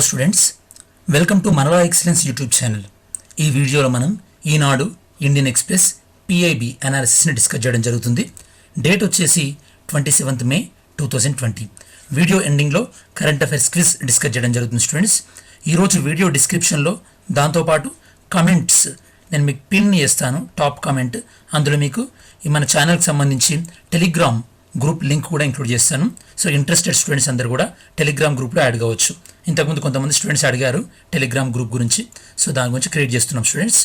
Students, welcome to మనలా excellence YouTube channel. ఈ వీడియోలో మనం ఈనాడు, ఇండియన్ ఎక్స్ప్రెస్, పిఐబి అనాలిసిస్ని డిస్కస్ చేయడం జరుగుతుంది. డేట్ వచ్చేసి 27th May 2020. వీడియో ఎండింగ్లో కరెంట్ అఫైర్స్ క్విజ్ డిస్కస్ చేయడం జరుగుతుంది స్టూడెంట్స్. ఈరోజు వీడియో డిస్క్రిప్షన్లో దాంతోపాటు కమెంట్స్ నేను మీకు పిన్ చేస్తాను, టాప్ కామెంట్. అందులో మీకు ఈ మన ఛానల్కి సంబంధించి టెలిగ్రామ్ గ్రూప్ లింక్ కూడా ఇంక్లూడ్ చేస్తాను. సో ఇంట్రెస్టెడ్ స్టూడెంట్స్ అందరూ కూడా టెలిగ్రామ్ గ్రూప్లో యాడ్ కావచ్చు. ఇంతకుముందు కొంతమంది స్టూడెంట్స్ అడిగారు టెలిగ్రామ్ గ్రూప్ గురించి, సో దాని గురించి క్రియేట్ చేస్తున్నాం స్టూడెంట్స్.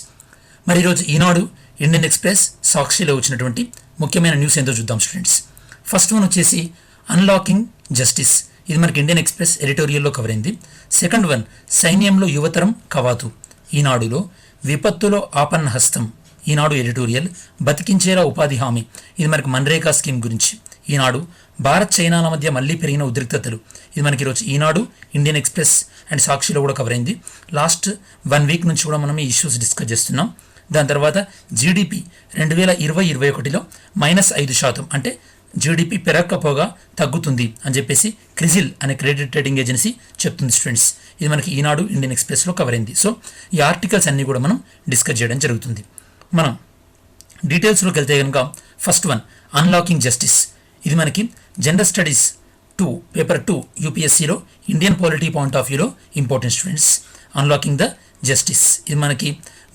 మరి ఈరోజు ఈనాడు, ఇండియన్ ఎక్స్ప్రెస్, సాక్షిలో వచ్చినటువంటి ముఖ్యమైన న్యూస్ ఏంటో చూద్దాం స్టూడెంట్స్. ఫస్ట్ వన్ వచ్చేసి అన్లాకింగ్ జస్టిస్. ఇది మనకి ఇండియన్ ఎక్స్ప్రెస్ ఎడిటోరియల్లో కవర్ అయింది. సెకండ్ వన్ సైన్యంలో యువతరం కవాతు. ఈనాడులో విపత్తులో ఆపన్న హస్తం. ఈనాడు ఎడిటోరియల్. బతికించేలా ఉపాధి హామీ. ఇది మనకి మన్రేగా స్కీమ్ గురించి. ఈనాడు భారత్ చైనాల మధ్య మళ్ళీ పెరిగిన ఉద్రిక్తతలు. ఇది మనకి ఈరోజు ఈనాడు, ఇండియన్ ఎక్స్ప్రెస్ అండ్ సాక్షిలో కూడా కవర్ అయింది. లాస్ట్ 1 week నుంచి కూడా మనం ఈ ఇష్యూస్ డిస్కస్ చేస్తున్నాం. దాని తర్వాత జీడిపి 2020-21లో -5%, అంటే జీడిపి పెరగకపోగా తగ్గుతుంది అని చెప్పేసి క్రిజిల్ అనే క్రెడిట్ రేటింగ్ ఏజెన్సీ చెప్తుంది స్టూడెంట్స్. ఇది మనకి ఈనాడు, ఇండియన్ ఎక్స్ప్రెస్లో కవర్ అయింది. సో ఈ ఆర్టికల్స్ అన్నీ కూడా మనం డిస్కస్ చేయడం జరుగుతుంది. మనం డీటెయిల్స్లోకి వెళ్తే కనుక ఫస్ట్ వన్ అన్లాకింగ్ జస్టిస్. ఇది మనకి జనరల్ స్టడీస్ 2 పేపర్ 2 యూపీఎస్సీలో ఇండియన్ పాలిటీ పాయింట్ ఆఫ్ వ్యూలో important students. Unlocking the justice ఇది మనకి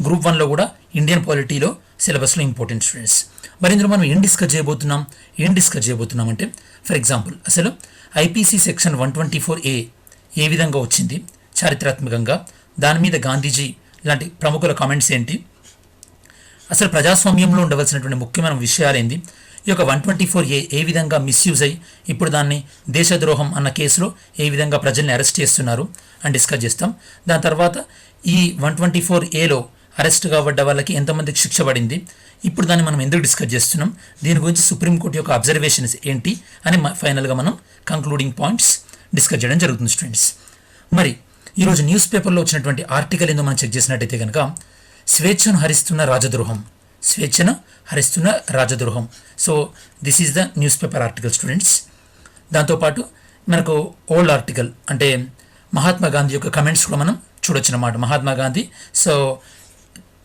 గ్రూప్ 1లో కూడా ఇండియన్ పాలిటీలో సిలబస్లో ఇంపార్టెంట్ స్టూడెంట్స్. మరి ఇందులో మనం ఏం డిస్కస్ చేయబోతున్నాం అంటే, ఫర్ ఎగ్జాంపుల్ అసలు ఐపీసీ సెక్షన్ 124A ఏ విధంగా వచ్చింది చారిత్రాత్మకంగా, దాని మీద గాంధీజీ లాంటి ప్రముఖుల కామెంట్స్ ఏంటి, అసలు ప్రజాస్వామ్యంలో ఉండవలసినటువంటి ముఖ్యమైన విషయాలు ఏంది, ఈ యొక్క 124A ఏ విధంగా మిస్యూజ్ అయ్యి ఇప్పుడు దాన్ని దేశద్రోహం అన్న కేసులో ఏ విధంగా ప్రజల్ని అరెస్ట్ చేస్తున్నారు అని డిస్కస్ చేస్తాం. దాని తర్వాత ఈ 124Aలో అరెస్ట్ కాబడ్డ వాళ్ళకి ఎంతమందికి శిక్ష పడింది, ఇప్పుడు దాన్ని మనం ఎందుకు డిస్కస్ చేస్తున్నాం, దీని గురించి సుప్రీంకోర్టు యొక్క అబ్జర్వేషన్స్ ఏంటి అని ఫైనల్గా మనం కంక్లూడింగ్ పాయింట్స్ డిస్కస్ చేయడం జరుగుతుంది స్టూడెంట్స్. మరి ఈరోజు న్యూస్ పేపర్లో వచ్చినటువంటి ఆర్టికల్ ఏందో మనం చెక్ చేసినట్టయితే కనుక స్వేచ్ఛను హరిస్తున్న రాజద్రోహం. So this is the newspaper article students. దాంతోపాటు మనకు ఓల్డ్ ఆర్టికల్ అంటే మహాత్మా గాంధీ యొక్క కమెంట్స్ కూడా మనం చూడొచ్చు అన్నమాట. Mahatma Gandhi so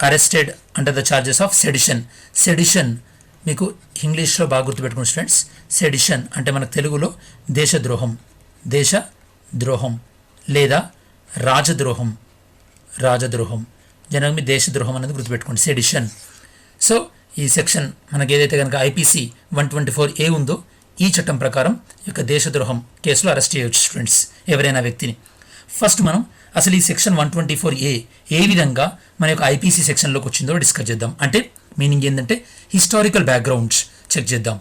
arrested under the charges of sedition. మీకు ఇంగ్లీష్లో బాగా గుర్తుపెట్టుకున్న స్టూడెంట్స్, సెడిషన్ అంటే మనకు తెలుగులో దేశద్రోహం లేదా రాజద్రోహం. జనరల్గా మీ దేశద్రోహం అనేది గుర్తుపెట్టుకోండి, సెడిషన్. సో ఈ సెక్షన్ మనకి ఏదైతే కనుక ఐపీసీ 124A ఉందో ఈ చట్టం ప్రకారం ఈ యొక్క దేశద్రోహం కేసులో అరెస్ట్ చేయవచ్చు స్టూడెంట్స్ ఎవరైనా వ్యక్తిని. ఫస్ట్ మనం అసలు ఈ సెక్షన్ 124A ఏ విధంగా మన యొక్క ఐపీసీ సెక్షన్లోకి వచ్చిందో డిస్కస్ చేద్దాం. అంటే మీనింగ్ ఏంటంటే హిస్టారికల్ బ్యాక్గ్రౌండ్స్ చెక్ చేద్దాం.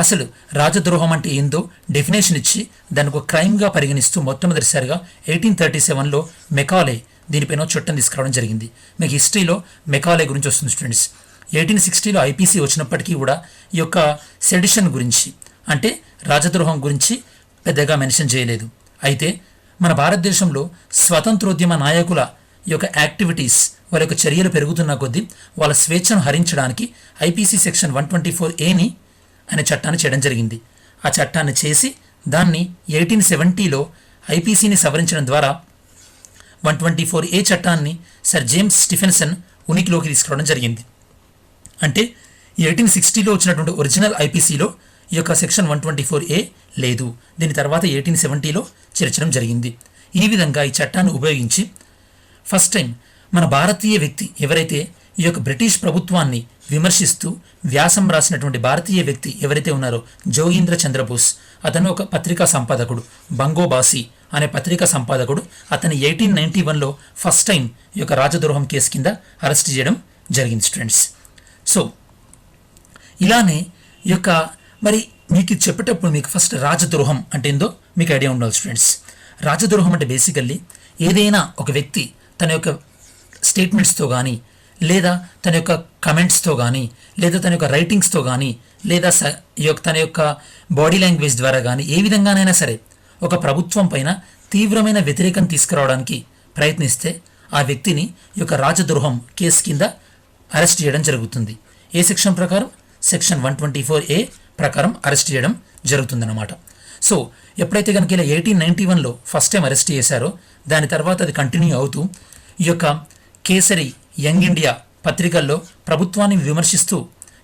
అసలు రాజద్రోహం అంటే ఏందో డెఫినేషన్ ఇచ్చి దానికి ఒక క్రైమ్గా పరిగణిస్తూ మొట్టమొదటిసారిగా 1837లో మెకాలే దీనిపైన చట్టం తీసుకురావడం జరిగింది. మీకు హిస్టరీలో మెకాలే గురించి వస్తుంది స్టూడెంట్స్. 1860లో ఐపీసీ వచ్చినప్పటికీ కూడా ఈ యొక్క సెడిషన్ గురించి అంటే రాజద్రోహం గురించి పెద్దగా మెన్షన్ చేయలేదు. అయితే మన భారతదేశంలో స్వతంత్రోద్యమ నాయకుల ఈ యొక్క యాక్టివిటీస్, వాళ్ళ యొక్క చర్యలు పెరుగుతున్న కొద్దీ వాళ్ళ స్వేచ్ఛను హరించడానికి ఐపీసీ సెక్షన్ 124A అనే చట్టాన్ని చేయడం జరిగింది. ఆ చట్టాన్ని చేసి దాన్ని 1870లో ఐపీసీని సవరించడం ద్వారా 124A చట్టాన్ని సర్ జేమ్స్ స్టిఫెన్సన్ ఉనికిలోకి తీసుకురావడం జరిగింది. అంటే 1860లో వచ్చినటువంటి ఒరిజినల్ ఐపీసీలో ఈ యొక్క సెక్షన్ 124A లేదు. దీని తర్వాత 1870లో చేర్చడం జరిగింది. ఈ విధంగా ఈ చట్టాన్ని ఉపయోగించి ఫస్ట్ టైం మన భారతీయ వ్యక్తి ఎవరైతే ఈ యొక్క బ్రిటిష్ ప్రభుత్వాన్ని విమర్శిస్తూ వ్యాసం రాసినటువంటి భారతీయ వ్యక్తి ఎవరైతే ఉన్నారో జోగీంద్ర చంద్రబోస్, అతను ఒక పత్రికా సంపాదకుడు, బంగోబాసి అనే పత్రికా సంపాదకుడు. అతని 1891లో ఫస్ట్ టైం ఈ యొక్క రాజద్రోహం కేసు కింద అరెస్ట్ చేయడం జరిగింది స్టూడెంట్స్. సో ఇలానే ఈ యొక్క మరి మీకు చెప్పేటప్పుడు మీకు ఫస్ట్ రాజద్రోహం అంటే ఏందో మీకు ఐడియా ఉండాలి స్టూడెంట్స్. రాజద్రోహం అంటే బేసికల్లీ ఏదైనా ఒక వ్యక్తి తన యొక్క స్టేట్మెంట్స్తో కానీ, లేదా తన యొక్క కమెంట్స్తో కానీ, లేదా తన యొక్క రైటింగ్స్తో కానీ, లేదా తన యొక్క బాడీ లాంగ్వేజ్ ద్వారా కానీ ఏ విధంగానైనా సరే ఒక ప్రభుత్వం పైన తీవ్రమైన వ్యతిరేకం తీసుకురావడానికి ప్రయత్నిస్తే ఆ వ్యక్తిని ఈ యొక్క రాజద్రోహం కేసు కింద అరెస్ట్ చేయడం జరుగుతుంది. ఏ సెక్షన్ ప్రకారం? సెక్షన్ 124A ప్రకారం అరెస్ట్ చేయడం జరుగుతుందన్నమాట. సో ఎప్పుడైతే కనుక ఇలా 1891లో ఫస్ట్ టైం అరెస్ట్ చేశారో దాని తర్వాత అది కంటిన్యూ అవుతూ ఈ యొక్క కేసరి, యంగ్ ఇండియా పత్రికల్లో ప్రభుత్వాన్ని విమర్శిస్తూ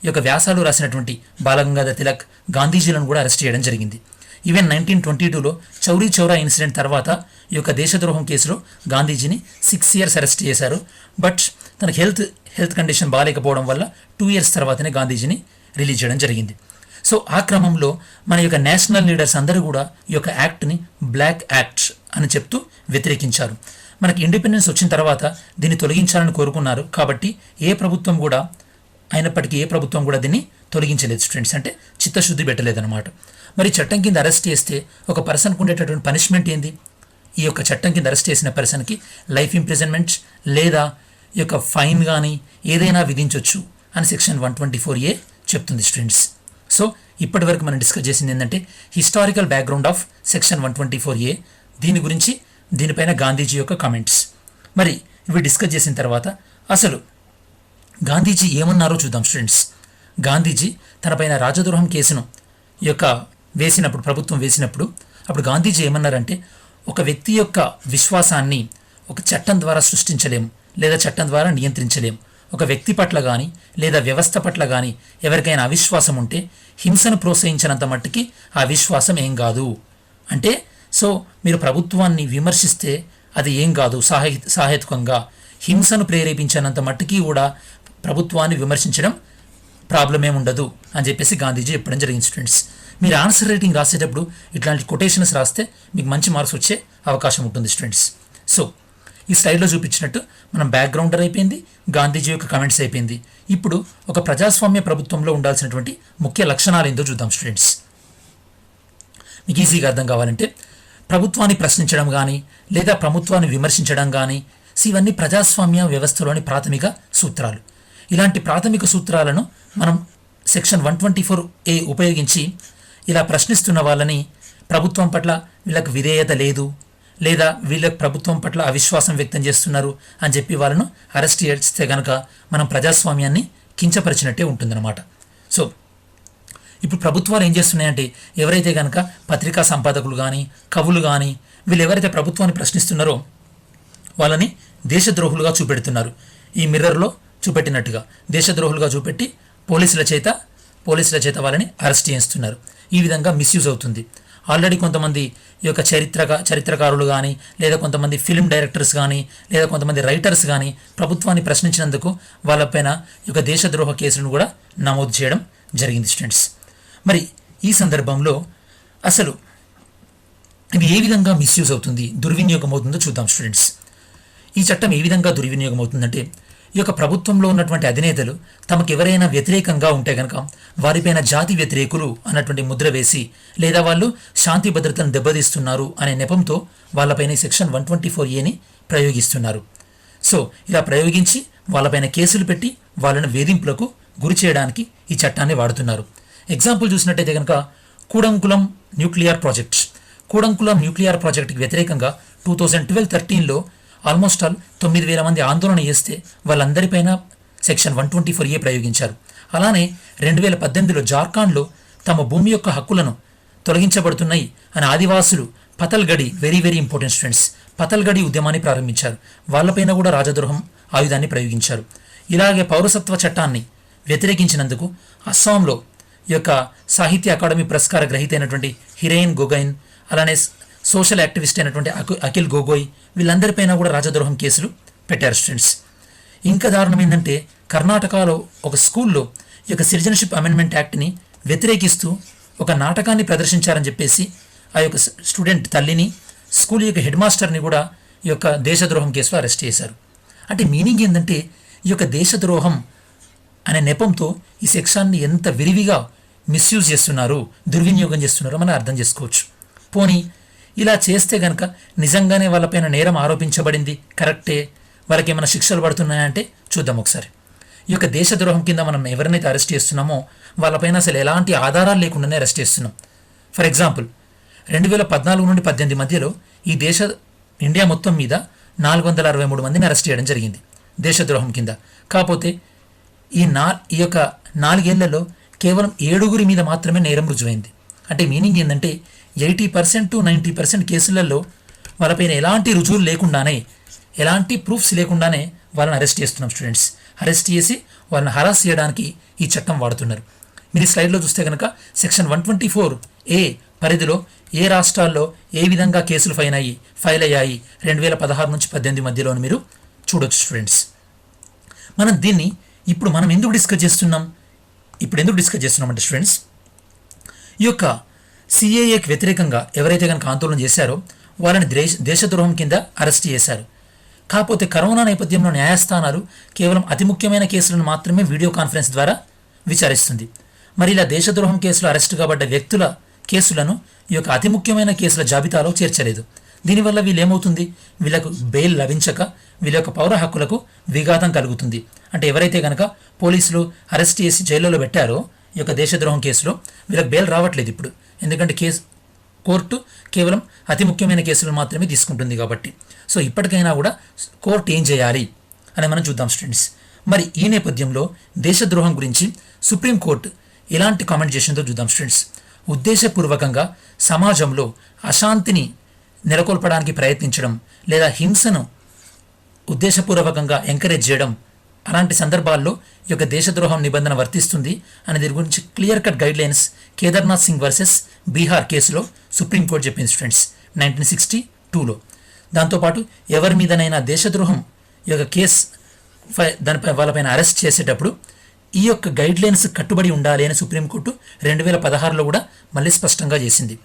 ఈ యొక్క వ్యాసాలు రాసినటువంటి బాలగంగాధర్ తిలక్, గాంధీజీలను కూడా అరెస్ట్ చేయడం జరిగింది. ఈవెన్ 1922లో చౌరీ చౌరా ఇన్సిడెంట్ తర్వాత ఈ యొక్క దేశద్రోహం కేసులో గాంధీజీని 6 years అరెస్ట్ చేశారు. బట్ తనకు హెల్త్ కండిషన్ బాగాలేకపోవడం వల్ల 2 years తర్వాతనే గాంధీజీని రిలీజ్ చేయడం జరిగింది. సో ఆ క్రమంలో మన యొక్క నేషనల్ లీడర్స్ అందరూ కూడా ఈ యొక్క యాక్ట్ని బ్లాక్ యాక్ట్ అని చెప్తూ వ్యతిరేకించారు. మనకి ఇండిపెండెన్స్ వచ్చిన తర్వాత దీన్ని తొలగించాలని కోరుకున్నారు. కాబట్టి ఏ ప్రభుత్వం కూడా దీన్ని తొలగించలేదు స్టూడెంట్స్, అంటే చిత్తశుద్ధి పెట్టలేదన్నమాట. మరి చట్టం కింద అరెస్ట్ చేస్తే ఒక పర్సన్కి ఉండేటటువంటి పనిష్మెంట్ ఏంది? ఈ యొక్క చట్టం కింద అరెస్ట్ చేసిన పర్సన్కి లైఫ్ ఇంప్రిజన్మెంట్ లేదా ఈ యొక్క ఫైన్ కానీ ఏదైనా విధించవచ్చు అని సెక్షన్ 124A చెప్తుంది స్టూడెంట్స్. సో ఇప్పటి వరకు మనం డిస్కస్ చేసింది ఏంటంటే historical background of section 124A, దీని గురించి, దీనిపైన గాంధీజీ యొక్క కామెంట్స్. మరి ఇవి డిస్కస్ చేసిన తర్వాత అసలు గాంధీజీ ఏమన్నారో చూద్దాం స్టూడెంట్స్. గాంధీజీ తనపైన రాజద్రోహం కేసును ఈ యొక్క ప్రభుత్వం వేసినప్పుడు అప్పుడు గాంధీజీ ఏమన్నారంటే, ఒక వ్యక్తి యొక్క విశ్వాసాన్ని ఒక చట్టం ద్వారా సృష్టించలేము లేదా చట్టం ద్వారా నియంత్రించలేము. ఒక వ్యక్తి పట్ల కానీ లేదా వ్యవస్థ పట్ల కానీ ఎవరికైనా అవిశ్వాసం ఉంటే హింసను ప్రోత్సహించినంత మట్టుకి ఆ విశ్వాసం ఏం కాదు. అంటే సో మీరు ప్రభుత్వాన్ని విమర్శిస్తే అది ఏం కాదు, సాహేతుకంగా హింసను ప్రేరేపించినంత మట్టుకి కూడా ప్రభుత్వాన్ని విమర్శించడం ప్రాబ్లం ఏముండదు అని చెప్పేసి గాంధీజీ చెప్పడం జరిగింది స్టూడెంట్స్. మీరు ఆన్సర్ రైటింగ్ రాసేటప్పుడు ఇట్లాంటి కొటేషన్స్ రాస్తే మీకు మంచి మార్క్స్ వచ్చే అవకాశం ఉంటుంది స్టూడెంట్స్. సో ఈ స్లైడ్లో చూపించినట్టు మనం బ్యాక్గ్రౌండర్ అయిపోయింది, గాంధీజీ యొక్క కమెంట్స్ అయిపోయింది. ఇప్పుడు ఒక ప్రజాస్వామ్య ప్రభుత్వంలో ఉండాల్సినటువంటి ముఖ్య లక్షణాలు ఏందో చూద్దాం స్టూడెంట్స్. మీకు ఈజీగా అర్థం కావాలంటే ప్రభుత్వాన్ని ప్రశ్నించడం కానీ లేదా ప్రభుత్వాన్ని విమర్శించడం కానీ, ఇవన్నీ ప్రజాస్వామ్య వ్యవస్థలోని ప్రాథమిక సూత్రాలు. ఇలాంటి ప్రాథమిక సూత్రాలను మనం సెక్షన్ 124A ఉపయోగించి ఇలా ప్రశ్నిస్తున్న వాళ్ళని ప్రభుత్వం పట్ల వీళ్ళకు విధేయత లేదు లేదా వీళ్ళకి ప్రభుత్వం పట్ల అవిశ్వాసం వ్యక్తం చేస్తున్నారు అని చెప్పి వాళ్ళను అరెస్ట్ చేస్తే కనుక మనం ప్రజాస్వామ్యాన్ని కించపరిచినట్టే ఉంటుందన్నమాట. సో ఇప్పుడు ప్రభుత్వాలు ఏం చేస్తున్నాయంటే ఎవరైతే కనుక పత్రికా సంపాదకులు కానీ కవులు కానీ వీళ్ళు ఎవరైతే ప్రభుత్వాన్ని ప్రశ్నిస్తున్నారో వాళ్ళని దేశద్రోహులుగా చూపెడుతున్నారు. ఈ మిర్రర్లో చూపెట్టినట్టుగా దేశద్రోహులుగా చూపెట్టి పోలీసుల చేత వాళ్ళని అరెస్ట్ చేస్తున్నారు. ఈ విధంగా మిస్యూజ్ అవుతుంది. ఆల్రెడీ కొంతమంది ఈ యొక్క చరిత్రకారులు కానీ లేదా కొంతమంది ఫిల్మ్ డైరెక్టర్స్ కానీ లేదా కొంతమంది రైటర్స్ కానీ ప్రభుత్వాన్ని ప్రశ్నించినందుకు వాళ్ళపైన ఈ యొక్క దేశద్రోహ కేసులను కూడా నమోదు చేయడం జరిగింది స్టూడెంట్స్. మరి ఈ సందర్భంలో అసలు ఇది ఏ విధంగా మిస్యూజ్ అవుతుంది, దుర్వినియోగం అవుతుందో చూద్దాం స్టూడెంట్స్. ఈ చట్టం ఏ విధంగా దుర్వినియోగం అవుతుందంటే ఈ యొక్క ప్రభుత్వంలో ఉన్నటువంటి అధినేతలు తమకు ఎవరైనా వ్యతిరేకంగా ఉంటే కనుక వారిపైన జాతి వ్యతిరేకులు అన్నటువంటి ముద్ర వేసి లేదా వాళ్ళు శాంతి భద్రతను దెబ్బతీస్తున్నారు అనే నెపంతో వాళ్ళపైన సెక్షన్ 124Aని ప్రయోగిస్తున్నారు. సో ఇలా ప్రయోగించి వాళ్ళపైన కేసులు పెట్టి వాళ్ళను వేధింపులకు గురి చేయడానికి ఈ చట్టాన్ని వాడుతున్నారు. ఎగ్జాంపుల్ చూసినట్టయితే కనుక కూడంకులం న్యూక్లియర్ ప్రాజెక్ట్కి వ్యతిరేకంగా 2012-13లో ఆల్మోస్ట్ 9,000 మంది ఆందోళన చేస్తే వాళ్ళందరిపైన సెక్షన్ 124A ప్రయోగించారు. అలానే 2018లో జార్ఖండ్లో తమ భూమి యొక్క హక్కులను తొలగించబడుతున్నాయి అని ఆదివాసులు పతల్గడి, వెరీ వెరీ ఇంపార్టెంట్ స్టూడెంట్స్, పతల్గడి ఉద్యమాన్ని ప్రారంభించారు. వాళ్ళపైన కూడా రాజద్రోహం ఆయుధాన్ని ప్రయోగించారు. ఇలాగే పౌరసత్వ చట్టాన్ని వ్యతిరేకించినందుకు అస్సాంలో ఈ యొక్క సాహిత్య అకాడమీ పురస్కార గ్రహీత అయినటువంటి హిరేన్ గొగైన్, అలానే సోషల్ యాక్టివిస్ట్ అయినటువంటి అఖిల్ గొగోయ్ వీళ్ళందరిపైన కూడా రాజద్రోహం కేసులు పెట్టారు స్టూడెంట్స్. ఇంకా దారుణం ఏంటంటే కర్ణాటకలో ఒక స్కూల్లో ఈ యొక్క సిటిజన్షిప్ అమెండ్మెంట్ యాక్ట్ని వ్యతిరేకిస్తూ ఒక నాటకాన్ని ప్రదర్శించారని చెప్పేసి ఆ యొక్క స్టూడెంట్ తల్లిని, స్కూల్ యొక్క హెడ్ మాస్టర్ని కూడా ఈ యొక్క దేశద్రోహం కేసులో అరెస్ట్ చేశారు. అంటే మీనింగ్ ఏంటంటే ఈ యొక్క దేశద్రోహం అనే నెపంతో ఈ సెక్షన్ని ఎంత విరివిగా మిస్యూజ్ చేస్తున్నారు, దుర్వినియోగం చేస్తున్నారో మనం అర్థం చేసుకోవచ్చు. పోనీ ఇలా చేస్తే కనుక నిజంగానే వాళ్ళపైన నేరం ఆరోపించబడింది కరెక్టే, వాళ్ళకి ఏమైనా శిక్షలు పడుతున్నాయంటే చూద్దాం ఒకసారి. ఈ యొక్క దేశద్రోహం కింద మనం ఎవరినైతే అరెస్ట్ చేస్తున్నామో వాళ్ళపైన అసలు ఎలాంటి ఆధారాలు లేకుండానే అరెస్ట్ చేస్తున్నాం. ఫర్ ఎగ్జాంపుల్ 2014 నుండి 18 మధ్యలో ఇండియా మొత్తం మీద 463 మందిని అరెస్ట్ చేయడం జరిగింది దేశద్రోహం కింద. కాకపోతే ఈ యొక్క 4 ఏళ్లలో కేవలం 7 మీద మాత్రమే నేరం రుజువైంది. అంటే మీనింగ్ ఏంటంటే 80% to 90% కేసులలో వాళ్ళపైన ఎలాంటి రుజువులు లేకుండానే, ఎలాంటి ప్రూఫ్స్ లేకుండానే వాళ్ళని అరెస్ట్ చేస్తున్నాం స్టూడెంట్స్. అరెస్ట్ చేసి వాళ్ళని హరాస్ చేయడానికి ఈ చట్టం వాడుతున్నారు. మీరు ఈ స్లైడ్లో చూస్తే కనుక సెక్షన్ 124A పరిధిలో ఏ రాష్ట్రాల్లో ఏ విధంగా కేసులు ఫైల్ అయ్యాయి 2016 నుంచి 18 మధ్యలో మీరు చూడొచ్చు స్టూడెంట్స్. మనం దీన్ని ఇప్పుడు ఎందుకు డిస్కస్ చేస్తున్నాం అంటే స్టూడెంట్స్, ఈ యొక్క సిఏఏకి వ్యతిరేకంగా ఎవరైతే కనుక ఆందోళన చేశారో వాళ్ళని దేశద్రోహం కింద అరెస్ట్ చేశారు. కాకపోతే కరోనా నేపథ్యంలో న్యాయస్థానాలు కేవలం అతి ముఖ్యమైన కేసులను మాత్రమే వీడియో కాన్ఫరెన్స్ ద్వారా విచారిస్తుంది. మరి ఇలా దేశద్రోహం కేసులో అరెస్టు కాబడ్డ వ్యక్తుల కేసులను ఈ యొక్క అతి ముఖ్యమైన కేసుల జాబితాలో చేర్చలేదు. దీనివల్ల వీళ్ళేమవుతుంది, వీళ్ళకు బెయిల్ లభించక వీళ్ళ యొక్క పౌర హక్కులకు విఘాతం కలుగుతుంది. అంటే ఎవరైతే కనుక పోలీసులు అరెస్ట్ చేసి జైల్లో పెట్టారో ఈ యొక్క దేశద్రోహం కేసులో వీళ్ళకి బెయిల్ రావట్లేదు ఇప్పుడు, ఎందుకంటే కోర్టు కేవలం అతి ముఖ్యమైన కేసులు మాత్రమే తీసుకుంటుంది కాబట్టి. సో ఇప్పటికైనా కూడా కోర్టు ఏం చేయాలి అని మనం చూద్దాం స్టూడెంట్స్. మరి ఈ నేపథ్యంలో దేశద్రోహం గురించి సుప్రీంకోర్టు ఎలాంటి కామెంట్ చేసిందో చూద్దాం స్టూడెంట్స్. ఉద్దేశపూర్వకంగా సమాజంలో అశాంతిని నెలకొల్పడానికి ప్రయత్నించడం లేదా హింసను ఉద్దేశపూర్వకంగా ఎంకరేజ్ చేయడం, అలాంటి సందర్భాల్లో ఈ యొక్క దేశద్రోహం నిబంధన వర్తిస్తుంది అనే దీని గురించి clear cut guidelines Kedarnath Singh versus Bihar కేసులో సుప్రీంకోర్టు చెప్పింది స్టూడెంట్స్ 1962లో. దాంతోపాటు ఎవరి మీదనైనా దేశద్రోహం ఈ యొక్క కేసు దానిపై వాళ్ళపైన అరెస్ట్ చేసేటప్పుడు ఈ యొక్క గైడ్లైన్స్ కట్టుబడి ఉండాలి అని సుప్రీంకోర్టు 2016లో కూడా మళ్ళీ స్పష్టంగా చేసింది.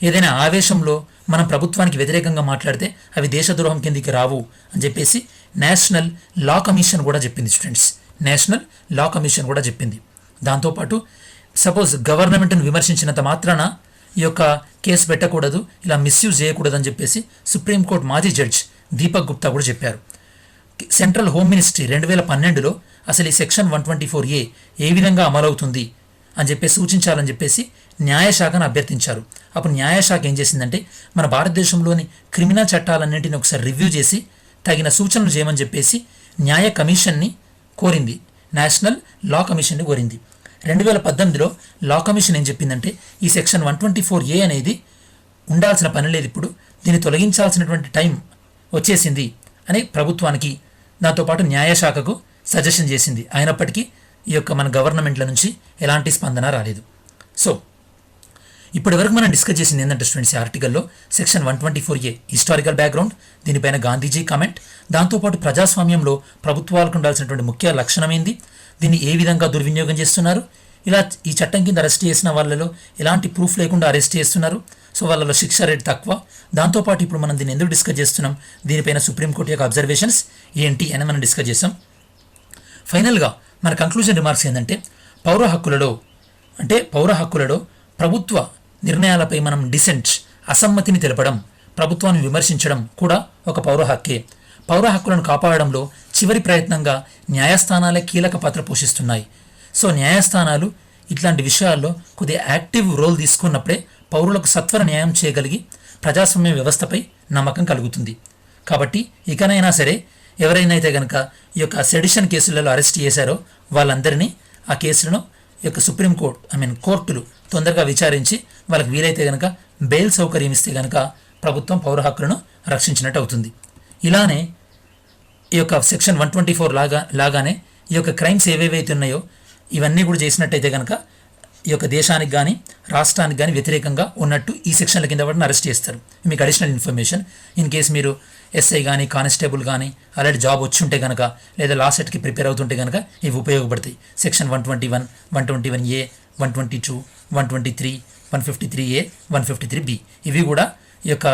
ఏదైనా ఆవేశంలో మనం ప్రభుత్వానికి వ్యతిరేకంగా మాట్లాడితే అవి దేశద్రోహం కిందికి రావు అని చెప్పేసి నేషనల్ లా కమిషన్ కూడా చెప్పింది స్టూడెంట్స్. నేషనల్ లా కమిషన్ కూడా చెప్పింది. దాంతోపాటు సపోజ్ గవర్నమెంట్ను విమర్శించినంత మాత్రాన ఈ యొక్క కేసు పెట్టకూడదు, ఇలా మిస్యూజ్ చేయకూడదు అని చెప్పేసి సుప్రీంకోర్టు మాజీ జడ్జ్ దీపక్ గుప్తా కూడా చెప్పారు. సెంట్రల్ హోమ్ మినిస్ట్రీ 2012లో అసలు ఈ సెక్షన్ 124A ఏ విధంగా అమలవుతుంది అని చెప్పేసి సూచించాలని చెప్పేసి న్యాయశాఖను అభ్యర్థించారు. అప్పుడు న్యాయశాఖ ఏం చేసిందంటే మన భారతదేశంలోని క్రిమినల్ చట్టాలన్నింటినీ ఒకసారి రివ్యూ చేసి తగిన సూచనలు చేయమని చెప్పేసి న్యాయ కమిషన్ని కోరింది, నేషనల్ లా కమిషన్ని కోరింది. 2018లో లా కమిషన్ ఏం చెప్పిందంటే ఈ సెక్షన్ 124A అనేది ఉండాల్సిన పని లేదు, ఇప్పుడు దీన్ని తొలగించాల్సినటువంటి టైం వచ్చేసింది అని ప్రభుత్వానికి దాంతోపాటు న్యాయశాఖకు సజెషన్ చేసింది. అయినప్పటికీ ఈ యొక్క మన గవర్నమెంట్ల నుంచి ఎలాంటి స్పందన రాలేదు. సో ఇప్పటి వరకు మనం డిస్కస్ చేసింది ఏంటంటే స్టూడెంట్స్, ఈ ఆర్టికల్లో సెక్షన్ 124A హిస్టారికల్ బ్యాక్గ్రౌండ్, దీనిపైన గాంధీజీ కామెంట్, దాంతోపాటు ప్రజాస్వామ్యంలో ప్రభుత్వాలకు ఉండాల్సినటువంటి ముఖ్య లక్షణం ఏంది, దీన్ని ఏ విధంగా దుర్వినియోగం చేస్తున్నారు, ఇలా ఈ చట్టం కింద అరెస్ట్ చేసిన వాళ్ళలో ఎలాంటి ప్రూఫ్ లేకుండా అరెస్ట్ చేస్తున్నారు, సో వాళ్ళలో శిక్ష రేట్ తక్కువ. దాంతోపాటు ఇప్పుడు మనం దీన్ని ఎందుకు డిస్కస్ చేస్తున్నాం, దీనిపైన సుప్రీంకోర్టు యొక్క అబ్జర్వేషన్స్ ఏంటి అని మనం డిస్కస్ చేస్తాం. ఫైనల్గా మన కంక్లూజన్ రిమార్క్స్ ఏంటంటే పౌర హక్కులలో ప్రభుత్వ నిర్ణయాలపై మనం అసమ్మతిని తెలపడం, ప్రభుత్వాన్ని విమర్శించడం కూడా ఒక పౌర హక్కే. పౌర హక్కులను కాపాడడంలో చివరి ప్రయత్నంగా న్యాయస్థానాలే కీలక పాత్ర పోషిస్తున్నాయి. సో న్యాయస్థానాలు ఇట్లాంటి విషయాల్లో కొద్దిగా యాక్టివ్ రోల్ తీసుకున్నప్పుడే పౌరులకు సత్వర న్యాయం చేయగలిగి ప్రజాస్వామ్య వ్యవస్థపై నమ్మకం కలుగుతుంది. కాబట్టి ఇకనైనా సరే ఎవరైనా అయితే కనుక ఈ యొక్క సెడిషన్ కేసులలో అరెస్ట్ చేశారో వాళ్ళందరినీ ఆ కేసులను ఈ యొక్క కోర్టులు తొందరగా విచారించి వాళ్ళకి వీలైతే కనుక బెయిల్ సౌకర్యం ఇస్తే కనుక ప్రభుత్వం పౌర హక్కులను రక్షించినట్టు అవుతుంది. ఇలానే ఈ యొక్క సెక్షన్ 124 లాగానే ఈ యొక్క క్రైమ్స్ ఏవేవైతే ఉన్నాయో ఇవన్నీ కూడా చేసినట్టయితే కనుక ఈ యొక్క దేశానికి కానీ రాష్ట్రానికి కానీ వ్యతిరేకంగా ఉన్నట్టు ఈ సెక్షన్ల కింద వాటిని అరెస్ట్ చేస్తారు. మీకు అడిషనల్ ఇన్ఫర్మేషన్ ఇన్ కేసు మీరు ఎస్ఐ కానీ కానిస్టేబుల్ కానీ అలాంటి జాబ్ వచ్చి ఉంటే కనుక లేదా లా సెట్కి ప్రిపేర్ అవుతుంటే కనుక ఇవి ఉపయోగపడతాయి. సెక్షన్ 121, 121A, 122, 123, 153A, 153B ఇవి కూడా ఈ యొక్క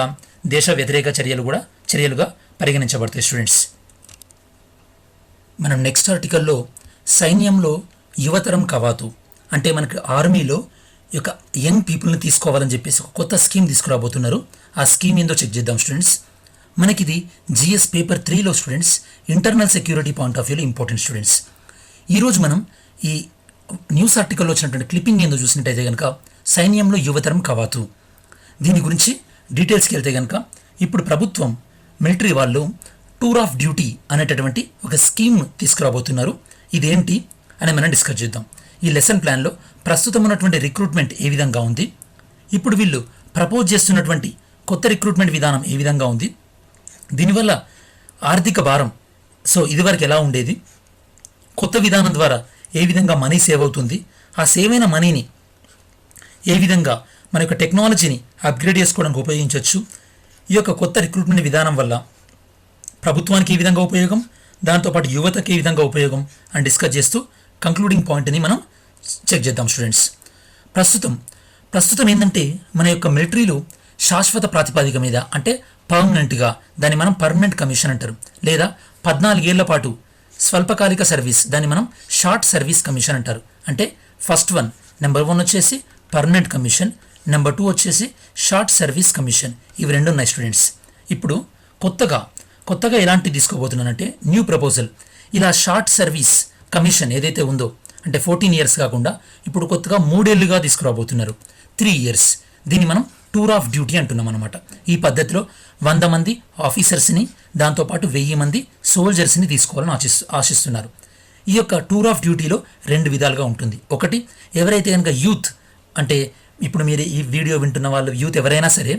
దేశ వ్యతిరేక చర్యలుగా పరిగణించబడతాయి స్టూడెంట్స్. మనం నెక్స్ట్ ఆర్టికల్లో సైన్యంలో యువతరం కవాతు అంటే మనకి ఆర్మీలో ఈ యొక్క యంగ్ పీపుల్ని తీసుకోవాలని చెప్పేసి ఒక కొత్త స్కీమ్ తీసుకురాబోతున్నారు. ఆ స్కీమ్ ఏందో చెక్ చేద్దాం స్టూడెంట్స్. మనకిది GS పేపర్ 3లో students internal security point of వ్యూలో ఇంపార్టెంట్ స్టూడెంట్స్. ఈరోజు మనం ఈ న్యూస్ ఆర్టికల్లో వచ్చినటువంటి క్లిప్పింగ్ ఏందో చూసినట్టయితే కనుక సైన్యంలో యువతరం కవాతు, దీని గురించి డీటెయిల్స్కి వెళ్తే కనుక ఇప్పుడు ప్రభుత్వం మిలిటరీ వాళ్ళు టూర్ ఆఫ్ డ్యూటీ అనేటటువంటి ఒక స్కీమ్ తీసుకురాబోతున్నారు. ఇదేంటి అని మనం డిస్కస్ చేద్దాం. ఈ లెసన్ ప్లాన్లో ప్రస్తుతం ఉన్నటువంటి రిక్రూట్మెంట్ ఏ విధంగా ఉంది, ఇప్పుడు వీళ్ళు ప్రపోజ్ చేస్తున్నటువంటి కొత్త రిక్రూట్మెంట్ విధానం ఏ విధంగా ఉంది, దీనివల్ల ఆర్థిక భారం ఇదివరకు ఎలా ఉండేది, కొత్త విధానం ద్వారా ఏ విధంగా మనీ సేవ్ అవుతుంది, ఆ సేవ్ అయిన మనీని ఏ విధంగా మన యొక్క టెక్నాలజీని అప్గ్రేడ్ చేసుకోవడానికి ఉపయోగించవచ్చు, ఈ యొక్క కొత్త రిక్రూట్మెంట్ విధానం వల్ల ప్రభుత్వానికి ఏ విధంగా ఉపయోగం, దాంతోపాటు యువతకి ఏ విధంగా ఉపయోగం అని డిస్కస్ చేస్తూ కంక్లూడింగ్ పాయింట్ని మనం చెక్ చేద్దాం స్టూడెంట్స్. ప్రస్తుతం ఏంటంటే మన యొక్క మిలిటరీలో శాశ్వత ప్రాతిపదిక మీద అంటే పర్మనెంట్గా దాన్ని మనం పర్మనెంట్ కమిషన్ అంటారు, లేదా 14 ఏళ్ల పాటు స్వల్పకాలిక సర్వీస్ దాన్ని మనం షార్ట్ సర్వీస్ కమిషన్ అంటారు. అంటే ఫస్ట్ నెంబర్ 1 వచ్చేసి పర్మనెంట్ కమిషన్, నెంబర్ 2 వచ్చేసి షార్ట్ సర్వీస్ కమిషన్. ఇవి రెండు ఉన్నాయి స్టూడెంట్స్. ఇప్పుడు కొత్తగా ఎలాంటి తీసుకోబోతున్నానంటే న్యూ ప్రపోజల్, ఇలా షార్ట్ సర్వీస్ కమిషన్ ఏదైతే ఉందో అంటే 14 ఇయర్స్ కాకుండా ఇప్పుడు కొత్తగా 3 ఏళ్లుగా తీసుకురాబోతున్నారు, 3 ఇయర్స్. దీన్ని మనం టూర్ ఆఫ్ డ్యూటీ అంటున్నాం అనమాట. ఈ పద్ధతిలో 100 మంది ఆఫీసర్స్ని దాంతోపాటు 1000 మంది సోల్జర్స్ని తీసుకోవాలని ఆశిస్తున్నారు. ఈ యొక్క టూర్ ఆఫ్ డ్యూటీలో 2 విధాలుగా ఉంటుంది. ఒకటి, ఎవరైతే కనుక యూత్ అంటే ఇప్పుడు మీరు ఈ వీడియో వింటున్న వాళ్ళు యూత్ ఎవరైనా సరే,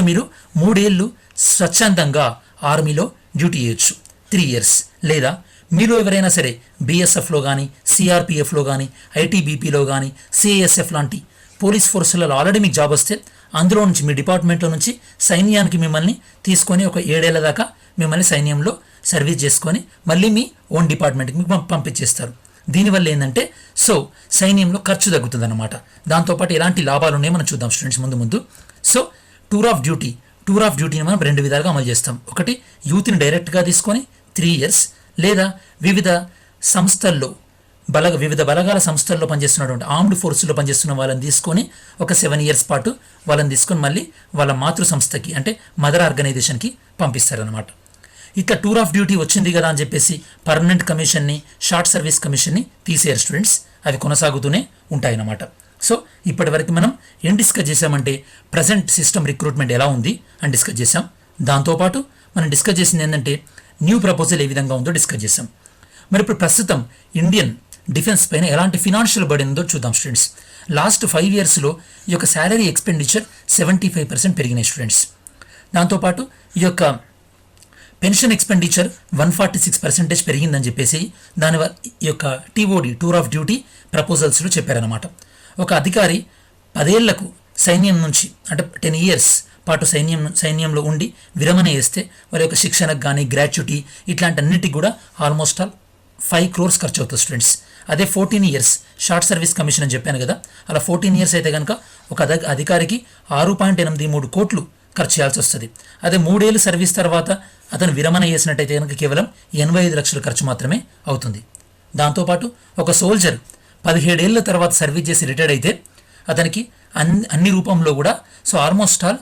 మీరు 3 ఏళ్ళు స్వచ్ఛందంగా ఆర్మీలో డ్యూటీ చేయొచ్చు 3 ఇయర్స్. లేదా మీలో ఎవరైనా సరే బీఎస్ఎఫ్లో కానీ, సిఆర్పిఎఫ్లో కానీ, ఐటీబీపీలో కానీ, సిఐఎస్ఎఫ్ లాంటి పోలీస్ ఫోర్సులలో ఆల్రెడీ మీకు జాబ్ వస్తే అందులో నుంచి మీ డిపార్ట్మెంట్లో నుంచి సైన్యానికి మిమ్మల్ని తీసుకొని ఒక 7 ఏళ్ల దాకా మిమ్మల్ని సైన్యంలో సర్వీస్ చేసుకొని మళ్ళీ మీ ఓన్ డిపార్ట్మెంట్కి మీకు పంపించేస్తారు. దీనివల్ల ఏంటంటే సైన్యంలో ఖర్చు తగ్గుతుంది అనమాట. దాంతోపాటు ఎలాంటి లాభాలు ఉన్నాయో మనం చూద్దాం స్టూడెంట్స్ ముందు. టూర్ ఆఫ్ డ్యూటీని మనం 2 విధాలుగా అమలు చేస్తాం. ఒకటి, యూత్ని డైరెక్ట్గా తీసుకొని 3 ఇయర్స్, లేదా వివిధ బలగాల సంస్థల్లో పనిచేస్తున్నటువంటి ఆర్మ్డ్ ఫోర్సుల్లో పనిచేస్తున్న వాళ్ళని తీసుకొని ఒక 7 ఇయర్స్ పాటు వాళ్ళని తీసుకొని మళ్ళీ వాళ్ళ మాతృ సంస్థకి అంటే మదర్ ఆర్గనైజేషన్కి పంపిస్తారనమాట. ఇక టూర్ ఆఫ్ డ్యూటీ వచ్చింది కదా అని చెప్పేసి పర్మనెంట్ కమిషన్ని, షార్ట్ సర్వీస్ కమిషన్ని తీసేయారు స్టూడెంట్స్. అవి కొనసాగుతూనే ఉంటాయన్నమాట. ఇప్పటి వరకు మనం ఏం డిస్కస్ చేసామంటే ప్రజెంట్ సిస్టమ్ రిక్రూట్మెంట్ ఎలా ఉంది అని డిస్కస్ చేసాం. దాంతోపాటు మనం డిస్కస్ చేసింది ఏంటంటే న్యూ ప్రపోజల్ ఏ విధంగా ఉందో డిస్కస్ చేసాం. మరి ఇప్పుడు ప్రస్తుతం ఇండియన్ డిఫెన్స్ పైన ఎలాంటి ఫినాన్షియల్ బర్డెన్ ఉందో చూద్దాం స్టూడెంట్స్. లాస్ట్ 5 ఇయర్స్లో ఈ యొక్క శాలరీ ఎక్స్పెండిచర్ 75% పెరిగినాయి స్టూడెంట్స్. దాంతోపాటు ఈ యొక్క పెన్షన్ ఎక్స్పెండిచర్ 146% పెరిగిందని చెప్పేసి దానివల్ల ఈ యొక్క టీఓడి టూర్ ఆఫ్ డ్యూటీ ప్రపోజల్స్లో చెప్పారనమాట. ఒక అధికారి 10 ఏళ్లకు సైన్యం నుంచి అంటే 10 ఇయర్స్ పాటు సైన్యంలో ఉండి విరమణ చేస్తే వారి యొక్క శిక్షణకు కానీ గ్రాట్యుటీ ఇట్లాంటి అన్నిటికి కూడా ఆల్మోస్ట్ 5 crores ఖర్చు అవుతుంది స్టూడెంట్స్. అదే 14 ఇయర్స్ షార్ట్ సర్వీస్ కమిషన్ అని చెప్పాను కదా, అలా 14 ఇయర్స్ అయితే కనుక ఒక అధికారికి 6.83 కోట్లు ఖర్చు చేయాల్సి వస్తుంది. అదే 3 ఏళ్ళు సర్వీస్ తర్వాత అతను విరమణ చేసినట్టయితే కనుక కేవలం 85 లక్షల ఖర్చు మాత్రమే అవుతుంది. దాంతోపాటు ఒక సోల్జర్ 17 ఏళ్ళ తర్వాత సర్వీస్ చేసి రిటైర్డ్ అయితే అతనికి అన్ని రూపంలో కూడా ఆల్మోస్ట్ ఆల్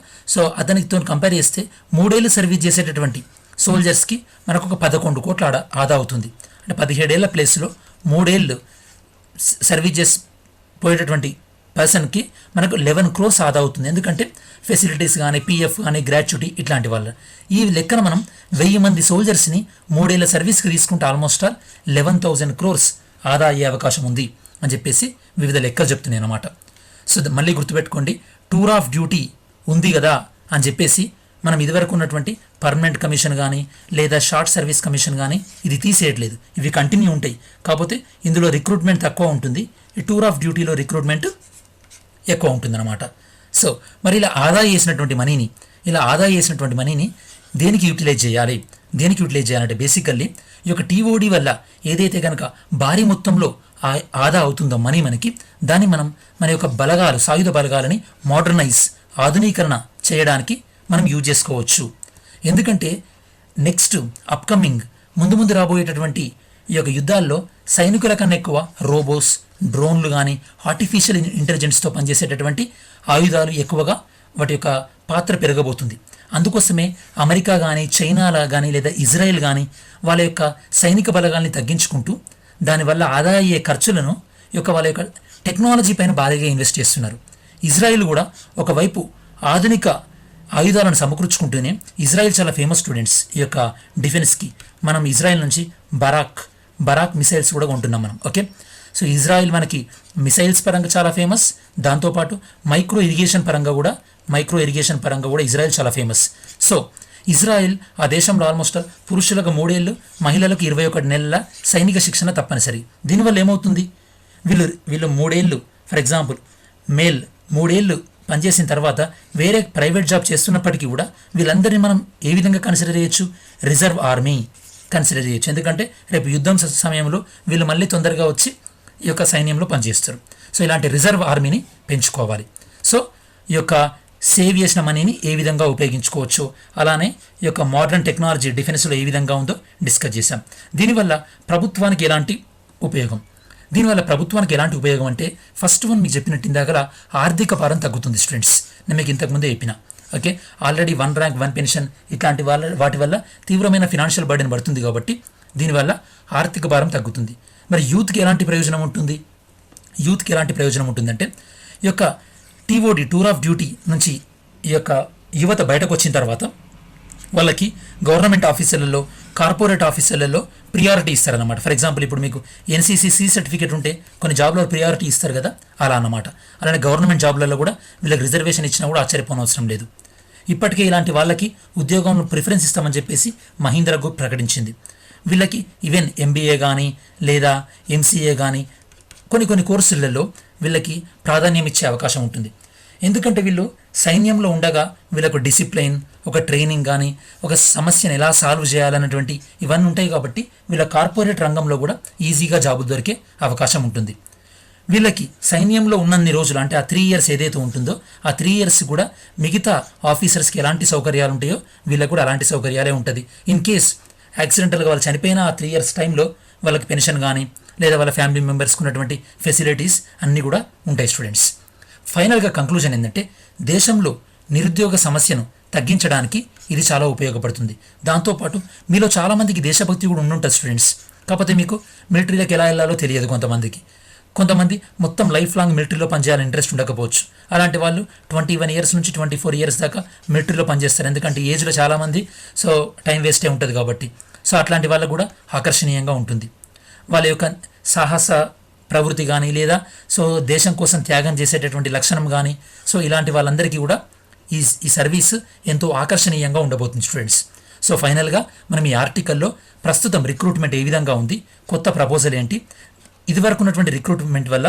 అతనితో కంపేర్ చేస్తే 3 ఏళ్ళు సర్వీస్ చేసేటటువంటి సోల్జర్స్కి మనకు ఒక 11 కోట్ల ఆదా అవుతుంది. అంటే 17 ఏళ్ల ప్లేస్లో 3 ఏళ్ళు సర్వీస్ చేసి పోయేటటువంటి పర్సన్కి మనకు 11 crores ఆదా అవుతుంది. ఎందుకంటే ఫెసిలిటీస్ కానీ, పిఎఫ్ కానీ, గ్రాట్యుటీ ఇట్లాంటి వాళ్ళ ఈ లెక్కన మనం 1000 మంది సోల్జర్స్ని 3 ఏళ్ల సర్వీస్కి తీసుకుంటే ఆల్మోస్ట్ ఆల్ 11,000 crores ఆదా అయ్యే అవకాశం ఉంది అని చెప్పేసి వివిధ లెక్కలు చెప్తున్నాయి అన్నమాట. మళ్ళీ గుర్తుపెట్టుకోండి, టూర్ ఆఫ్ డ్యూటీ ఉంది కదా అని చెప్పేసి మనం ఇదివరకు ఉన్నటువంటి పర్మనెంట్ కమిషన్ కానీ లేదా షార్ట్ సర్వీస్ కమిషన్ కానీ ఇది తీసేయట్లేదు, ఇవి కంటిన్యూ ఉంటాయి. కాకపోతే ఇందులో రిక్రూట్మెంట్ తక్కువ ఉంటుంది, ఈ టూర్ ఆఫ్ డ్యూటీలో రిక్రూట్మెంట్ ఎక్కువ ఉంటుందన్నమాట. మరి ఇలా ఆదా చేసినటువంటి మనీని దేనికి యూటిలైజ్ చేయాలంటే బేసికల్లీ ఈ యొక్క టీఓడి వల్ల ఏదైతే కనుక భారీ మొత్తంలో ఆదా అవుతుందో మనీ మనకి, దాన్ని మనం మన యొక్క సాయుధ బలగాలని ఆధునీకరణ చేయడానికి మనం యూజ్ చేసుకోవచ్చు. ఎందుకంటే నెక్స్ట్ అప్కమింగ్ ముందు రాబోయేటటువంటి ఈ యొక్క యుద్ధాల్లో సైనికుల కన్నా ఎక్కువ రోబోస్, డ్రోన్లు కానీ ఆర్టిఫిషియల్ ఇంటెలిజెన్స్తో పనిచేసేటటువంటి ఆయుధాలు ఎక్కువగా వాటి యొక్క పాత్ర పెరగబోతుంది. అందుకోసమే అమెరికా కానీ, చైనా కానీ లేదా ఇజ్రాయెల్ కానీ వాళ్ళ యొక్క సైనిక బలగాల్ని తగ్గించుకుంటూ దానివల్ల ఆదా అయ్యే ఖర్చులను వాళ్ళ యొక్క టెక్నాలజీ పైన భారీగా ఇన్వెస్ట్ చేస్తున్నారు. ఇజ్రాయెల్ కూడా ఒకవైపు ఆధునిక ఆయుధాలను సమకూర్చుకుంటూనే ఇజ్రాయెల్ చాలా ఫేమస్ స్టూడెంట్స్ ఈ యొక్క డిఫెన్స్కి. మనం ఇజ్రాయెల్ నుంచి బరాక్ మిసైల్స్ కూడా కొంటున్నాం మనం. ఓకే, సో ఇజ్రాయిల్ మనకి మిసైల్స్ పరంగా చాలా ఫేమస్, దాంతోపాటు మైక్రో ఇరిగేషన్ పరంగా కూడా ఇజ్రాయిల్ చాలా ఫేమస్. సో ఇజ్రాయిల్ ఆ దేశంలో ఆల్మోస్ట్ పురుషులకు 3 ఏళ్ళు, మహిళలకు 21 నెలల సైనిక శిక్షణ తప్పనిసరి. దీనివల్ల ఏమవుతుంది, వీళ్ళు 3 ఏళ్ళు, ఫర్ ఎగ్జాంపుల్ మేల్ 3 ఏళ్ళు పనిచేసిన తర్వాత వేరే ప్రైవేట్ జాబ్ చేస్తున్నప్పటికీ కూడా వీళ్ళందరినీ మనం ఏ విధంగా కన్సిడర్ చేయొచ్చు, రిజర్వ్ ఆర్మీ కన్సిడర్ చేయొచ్చు. ఎందుకంటే రేపు యుద్ధం సమయంలో వీళ్ళు మళ్ళీ తొందరగా వచ్చి ఈ యొక్క సైన్యంలో పనిచేస్తారు. సో ఇలాంటి రిజర్వ్ ఆర్మీని పెంచుకోవాలి. సో ఈ యొక్క సేవ్ చేసిన మనీని ఏ విధంగా ఉపయోగించుకోవచ్చు, అలానే ఈ యొక్క మోడర్న్ టెక్నాలజీ డిఫెన్స్లో ఏ విధంగా ఉందో డిస్కస్ చేశాం. దీనివల్ల ప్రభుత్వానికి ఎలాంటి ఉపయోగం అంటే ఫస్ట్ వన్ మీకు చెప్పినట్టు ఇందాక ఆర్థిక భారం తగ్గుతుంది స్టూడెంట్స్. నేను మీకు ఇంతకుముందే చెప్పిన. ఓకే, ఆల్రెడీ 1 ర్యాంక్ 1 పెన్షన్ ఇట్లాంటి వాటి వల్ల తీవ్రమైన ఫినాన్షియల్ బర్డెన్ పడుతుంది కాబట్టి దీనివల్ల ఆర్థిక భారం తగ్గుతుంది. మరి యూత్కి ఎలాంటి ప్రయోజనం ఉంటుందంటే ఈ యొక్క టీఓడి టూర్ ఆఫ్ డ్యూటీ నుంచి ఈ యొక్క యువత బయటకు వచ్చిన తర్వాత వాళ్ళకి గవర్నమెంట్ ఆఫీసులలో, కార్పొరేట్ ఆఫీసులలో ప్రియారిటీ ఇస్తారన్నమాట. ఫర్ ఎగ్జాంపుల్ ఇప్పుడు మీకు ఎన్సీసీ సర్టిఫికేట్ ఉంటే కొన్ని జాబ్లో ప్రియారిటీ ఇస్తారు కదా, అలా అన్నమాట. అలానే గవర్నమెంట్ జాబ్లలో కూడా వీళ్ళకి రిజర్వేషన్ ఇచ్చినా కూడా ఆశ్చర్యపోనవసరం లేదు. ఇప్పటికే ఇలాంటి వాళ్ళకి ఉద్యోగంలో ప్రిఫరెన్స్ ఇస్తామని చెప్పేసి మహీంద్రా గ్రూప్ ప్రకటించింది. వీళ్ళకి ఈవెన్ ఎంబీఏ కానీ లేదా ఎంసీఏ కానీ కొన్ని కోర్సులలో వీళ్ళకి ప్రాధాన్యం ఇచ్చే అవకాశం ఉంటుంది. ఎందుకంటే వీళ్ళు సైన్యంలో ఉండగా వీళ్ళకు డిసిప్లైన్, ఒక ట్రైనింగ్ కానీ, ఒక సమస్యను ఎలా సాల్వ్ చేయాలన్నటువంటి ఇవన్నీ ఉంటాయి కాబట్టి వీళ్ళ కార్పొరేట్ రంగంలో కూడా ఈజీగా జాబులు దొరికే అవకాశం ఉంటుంది. వీళ్ళకి సైన్యంలో ఉన్నన్ని రోజులు అంటే ఆ 3 ఇయర్స్ ఏదైతే ఉంటుందో ఆ 3 ఇయర్స్ కూడా మిగతా ఆఫీసర్స్కి ఎలాంటి సౌకర్యాలు ఉంటాయో వీళ్ళకి కూడా అలాంటి సౌకర్యాలే ఉంటుంది. ఇన్ కేస్ యాక్సిడెంటల్గా వాళ్ళు చనిపోయిన ఆ 3 ఇయర్స్ టైంలో వాళ్ళకి పెన్షన్ కానీ లేదా వాళ్ళ ఫ్యామిలీ మెంబర్స్కి ఉన్నటువంటి ఫెసిలిటీస్ అన్నీ కూడా ఉంటాయి స్టూడెంట్స్. ఫైనల్గా కంక్లూజన్ ఏంటంటే దేశంలో నిరుద్యోగ సమస్యను తగ్గించడానికి ఇది చాలా ఉపయోగపడుతుంది. దాంతోపాటు మీలో చాలామందికి దేశభక్తి కూడా ఉండుంటుంది స్టూడెంట్స్. కాకపోతే మీకు మిలిటరీలోకి ఎలా వెళ్ళాలో తెలియదు. కొంతమంది మొత్తం లైఫ్ లాంగ్ మిలిటరీలో పనిచేయాలని ఇంట్రెస్ట్ ఉండకపోవచ్చు. అలాంటి వాళ్ళు 21 ఇయర్స్ నుంచి 24 ఇయర్స్ దాకా మిలిటరీలో పనిచేస్తారు. ఎందుకంటే ఏజ్లో చాలామంది సో టైం వేస్టే ఉంటుంది కాబట్టి. సో అట్లాంటి వాళ్ళకు కూడా ఆకర్షణీయంగా ఉంటుంది. వాళ్ళ యొక్క సాహస ప్రవృత్తి కానీ లేదా సో దేశం కోసం త్యాగం చేసేటటువంటి లక్షణం కానీ సో ఇలాంటి వాళ్ళందరికీ కూడా ఈ సర్వీస్ ఎంతో ఆకర్షణీయంగా ఉండబోతుంది స్టూడెంట్స్. సో ఫైనల్గా మనం ఈ ఆర్టికల్లో ప్రస్తుతం రిక్రూట్మెంట్ ఏ విధంగా ఉంది, కొత్త ప్రపోజల్ ఏంటి, ఇదివరకు ఉన్నటువంటి రిక్రూట్మెంట్ వల్ల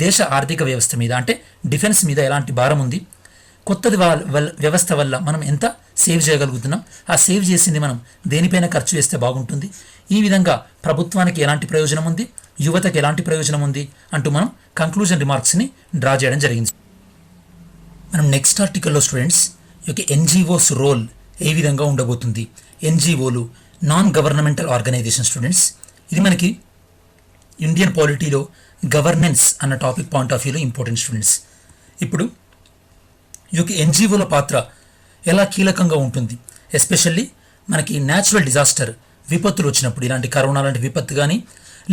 దేశ ఆర్థిక వ్యవస్థ మీద అంటే డిఫెన్స్ మీద ఎలాంటి భారం ఉంది, కొత్తది వ్యవస్థ వల్ల మనం ఎంత సేవ్ చేయగలుగుతున్నాం, ఆ సేవ్ చేసింది మనం దేనిపైన ఖర్చు చేస్తే బాగుంటుంది, ఈ విధంగా ప్రభుత్వానికి ఎలాంటి ప్రయోజనం ఉంది, యువతకి ఎలాంటి ప్రయోజనం ఉంది అంటూ మనం కంక్లూజన్ రిమార్క్స్ని డ్రా చేయడం జరిగింది. మనం నెక్స్ట్ ఆర్టికల్లో స్టూడెంట్స్ ఈ యొక్క ఎన్జిఓస్ రోల్ ఏ విధంగా ఉండబోతుంది. ఎన్జిఓలు నాన్ గవర్నమెంటల్ ఆర్గనైజేషన్ స్టూడెంట్స్. ఇది మనకి ఇండియన్ పాలిటీలో గవర్నెన్స్ అన్న టాపిక్ పాయింట్ ఆఫ్ వ్యూలో ఇంపార్టెంట్ స్టూడెంట్స్. ఇప్పుడు ఈ యొక్క ఎన్జిఓల పాత్ర ఎలా కీలకంగా ఉంటుంది, ఎస్పెషల్లీ మనకి న్యాచురల్ డిజాస్టర్ విపత్తులు వచ్చినప్పుడు, ఇలాంటి కరోనా లాంటి విపత్తు కానీ